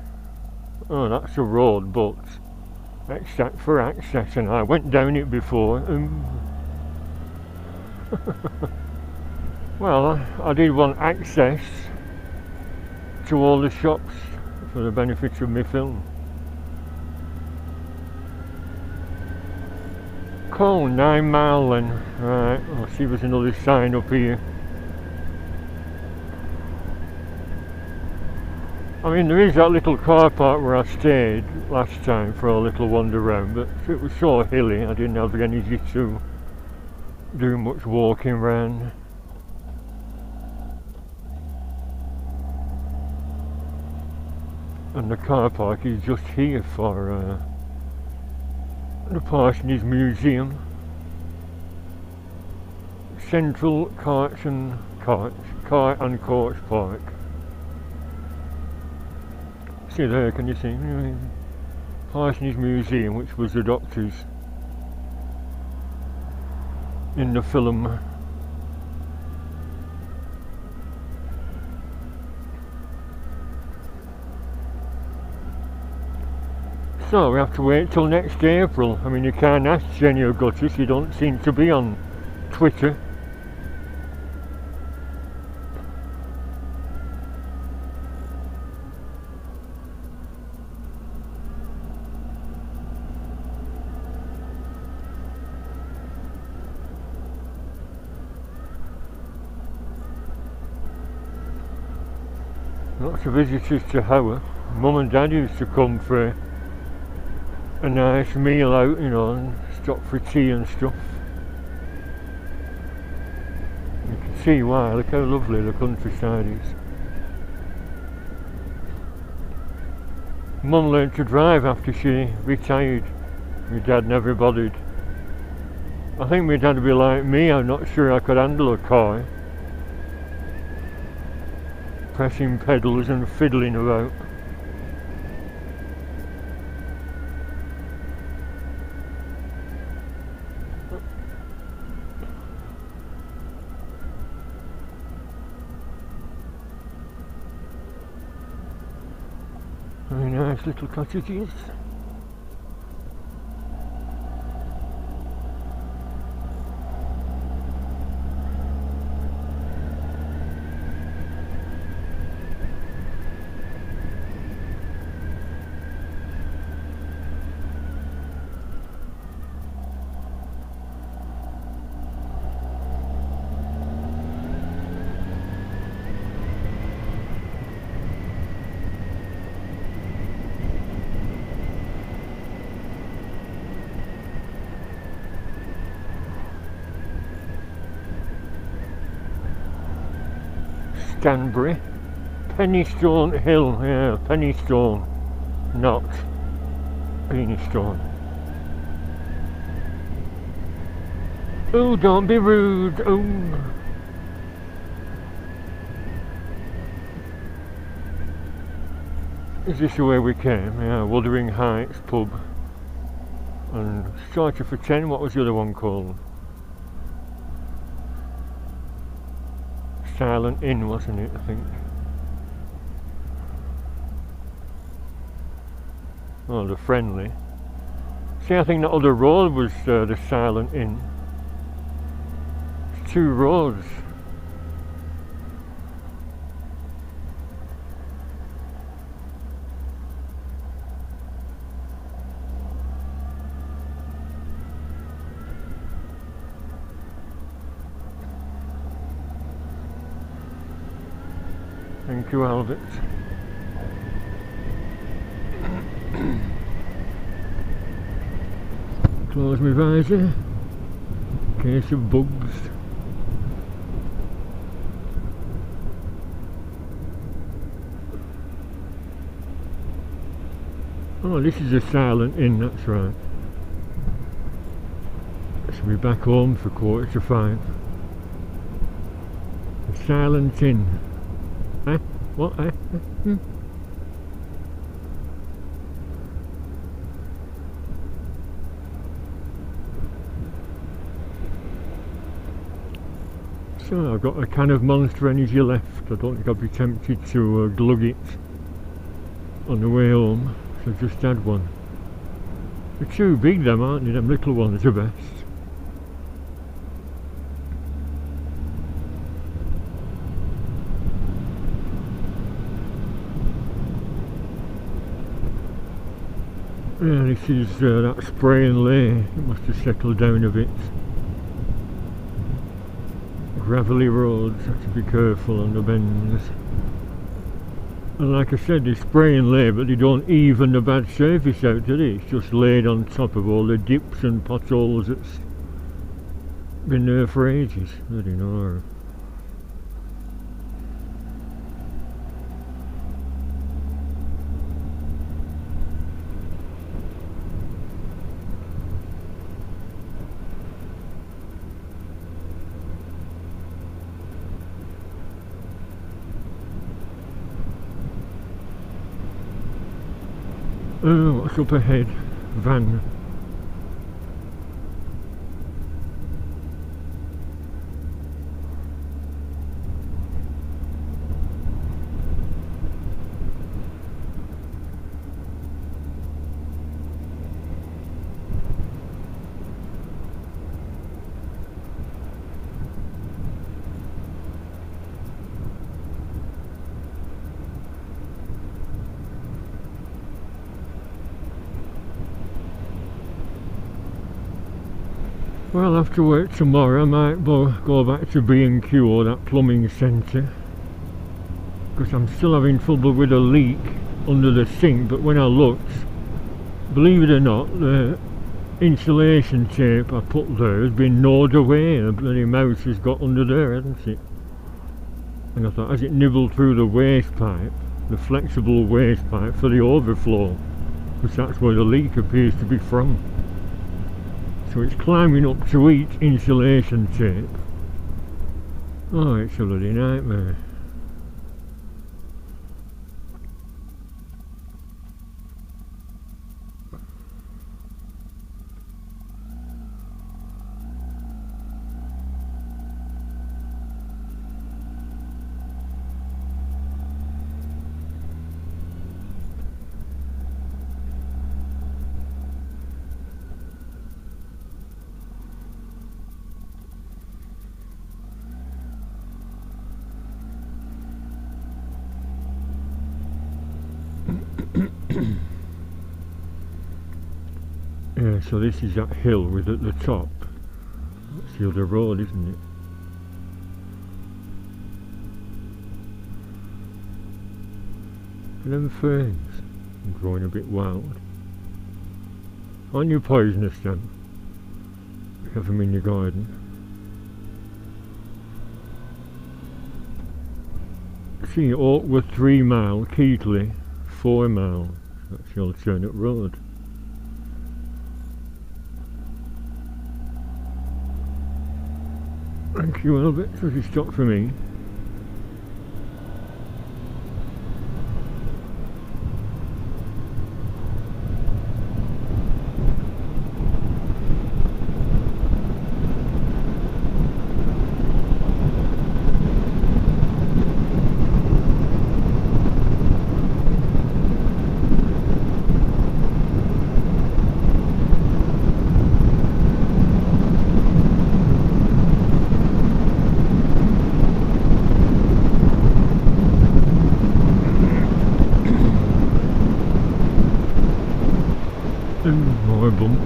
oh, that's a road, but for access, and I went down it before. Well, I did want access to all the shops for the benefit of my film. Cone 9 mile then. Right, I'll see if there's another sign up here. I mean, there is that little car park where I stayed last time for a little wander round, but it was so hilly I didn't have the energy to do much walking round. And the car park is just here for the Parsonage Museum. Central Cart and Coach Park. See there, can you see? Parsonage Museum, which was the doctor's in the film. So we have to wait till next April. I mean, you can't ask Jenny Augustus, you don't seem to be on Twitter. Lots of visitors to Howard. Mum and Dad used to come for a nice meal out, you know, and stop for tea and stuff. You can see why, look how lovely the countryside is. Mum learned to drive after she retired. My dad never bothered. I think my dad would be like me, I'm not sure I could handle a car. Pressing pedals and fiddling about. Very nice little cottages. Stanbury, Pennystone Hill, yeah, Pennystone, not Pennystone. Oh, don't be rude, oh. Is this the way we came? Yeah, Wuthering Heights pub. And Starter for 10, what was the other one called? Silent Inn, wasn't it, I think? Oh, the Friendly. See, I think that other road was the Silent Inn. It's 2 roads. Thank you, Albert. Close my visor. Case of bugs. Oh, this is a Silent Inn, that's right. I should be back home for 4:45. The Silent Inn. Eh? What? Eh? So I've got a can of Monster Energy left. I don't think I'd be tempted to glug it on the way home, so I've just had one. They're too big, them, aren't they? Them little ones are best. Yeah, this is that spray and lay. It must have settled down a bit. Gravelly roads, have to be careful on the bends. And like I said, they spray and lay, but they don't even the bad surface out, do they? It's just laid on top of all the dips and potholes that's been there for ages. I don't know. Oh, what's up ahead? Van. Well, after work tomorrow I might go back to B&Q or that plumbing centre, because I'm still having trouble with a leak under the sink. But when I looked, believe it or not, the insulation tape I put there has been gnawed away. The bloody mouse has got under there, hasn't it? And I thought, has it nibbled through the waste pipe, the flexible waste pipe for the overflow, because that's where the leak appears to be from. So it's climbing up to each insulation tape. Oh, it's a bloody nightmare. Yeah, so this is that hill with at the top. That's the other road, isn't it? Them ferns are growing a bit wild. Aren't you poisonous then? You have them in your garden. See, Oakwood 3 mile, Keighley 4 mile. That's the alternate road. Thank you, Albert. So you stop for me. More bumps.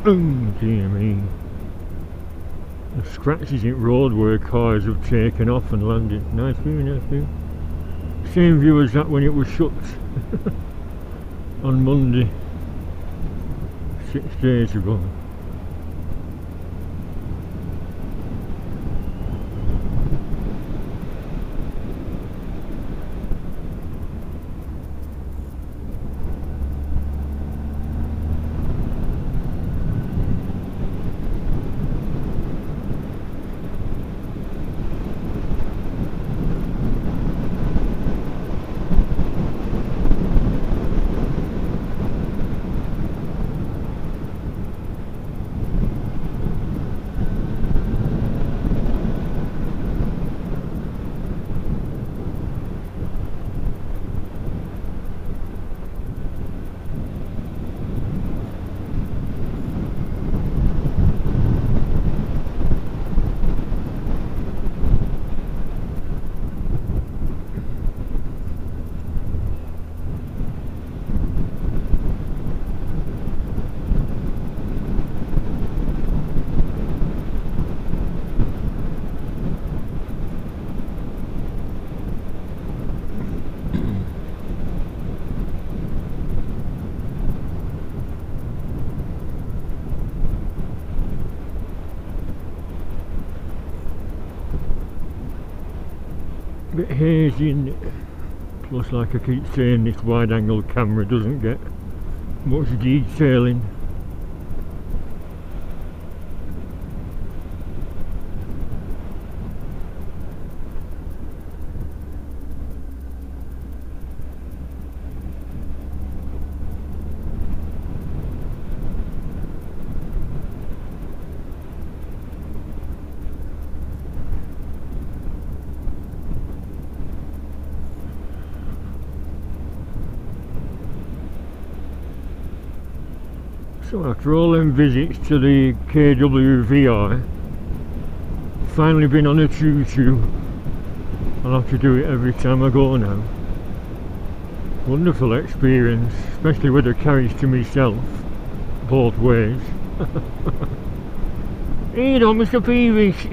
Oh dear me. The scratches in road where cars have taken off and landed. Nice view, nice view. Same view as that when it was shut on Monday 6 days ago. bit hazy, isn't it? Plus, like I keep saying, this wide angle camera doesn't get much detailing. So after all them visits to the KWVR, finally been on a choo-choo. I'll have to do it every time I go now. Wonderful experience, especially with a carriage to myself, both ways. You know, Mr. Peevish,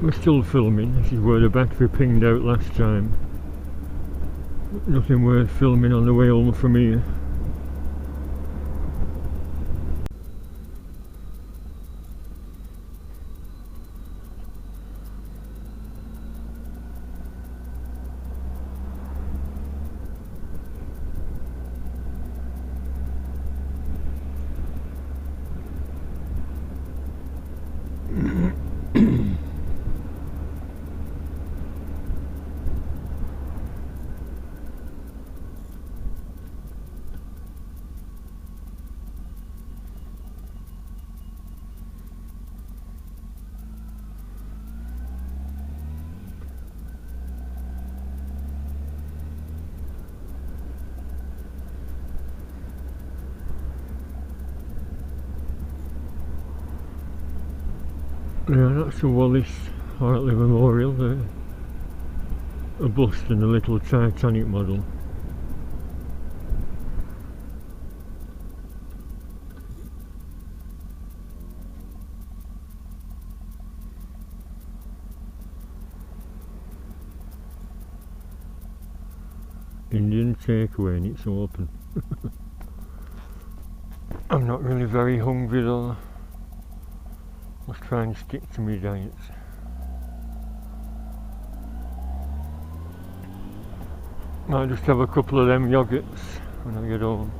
we're still filming. This is where the battery pinged out last time. Nothing worth filming on the way home from here. Yeah, that's the Wallace Hartley Memorial there. A bust and a little Titanic model. Indian takeaway and it's open. I'm not really very hungry though. Must try and stick to my diet. Might just have a couple of them yogurts when I get home.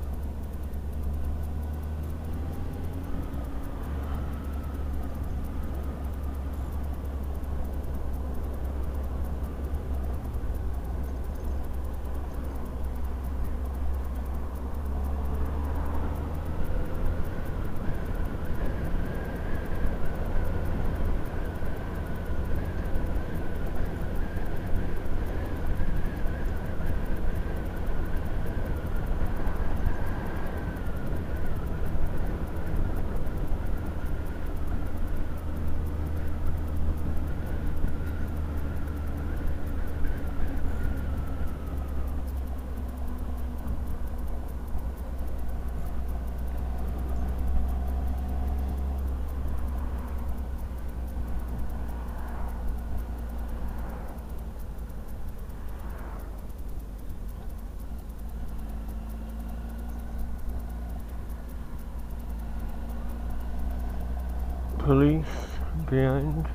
Police behind.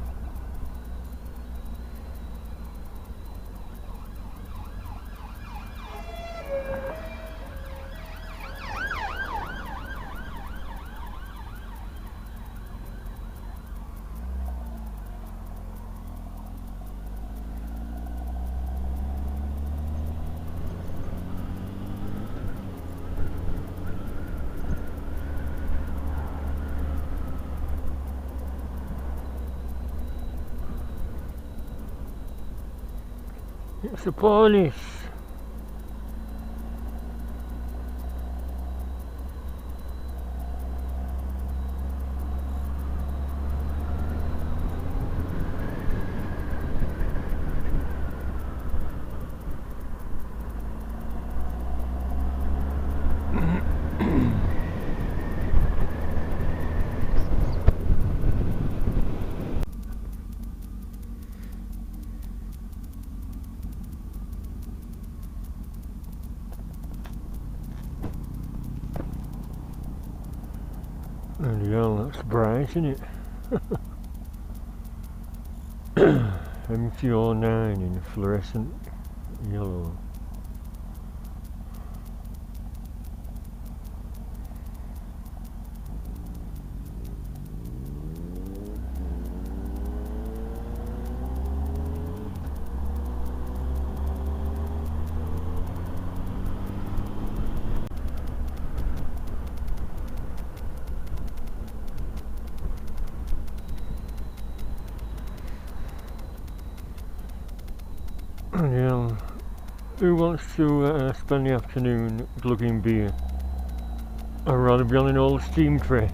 It's the police. And yeah, that's bright, isn't it? MT09 in fluorescent yellow. Yeah, who wants to spend the afternoon glugging beer? I'd rather be on an old steam tray.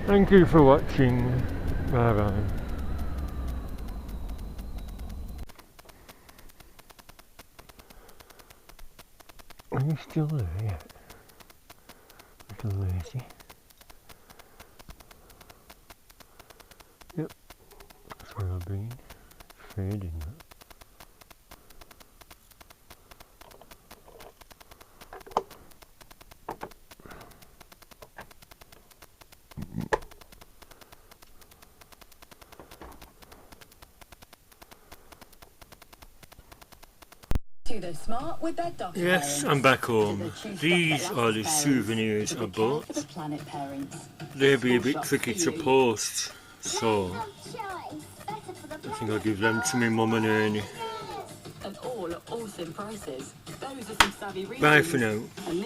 Thank you for watching. Bye bye. Are you still there yet? Little lazy. Yep, that's where I've been. Fading that. Smart with their Yes, I'm back home. These are the souvenirs I bought. They'll be a bit tricky to post, so I think I'll give them to my mum and Ernie. And all at awesome prices. Those are some savvy reasons. Bye for now. And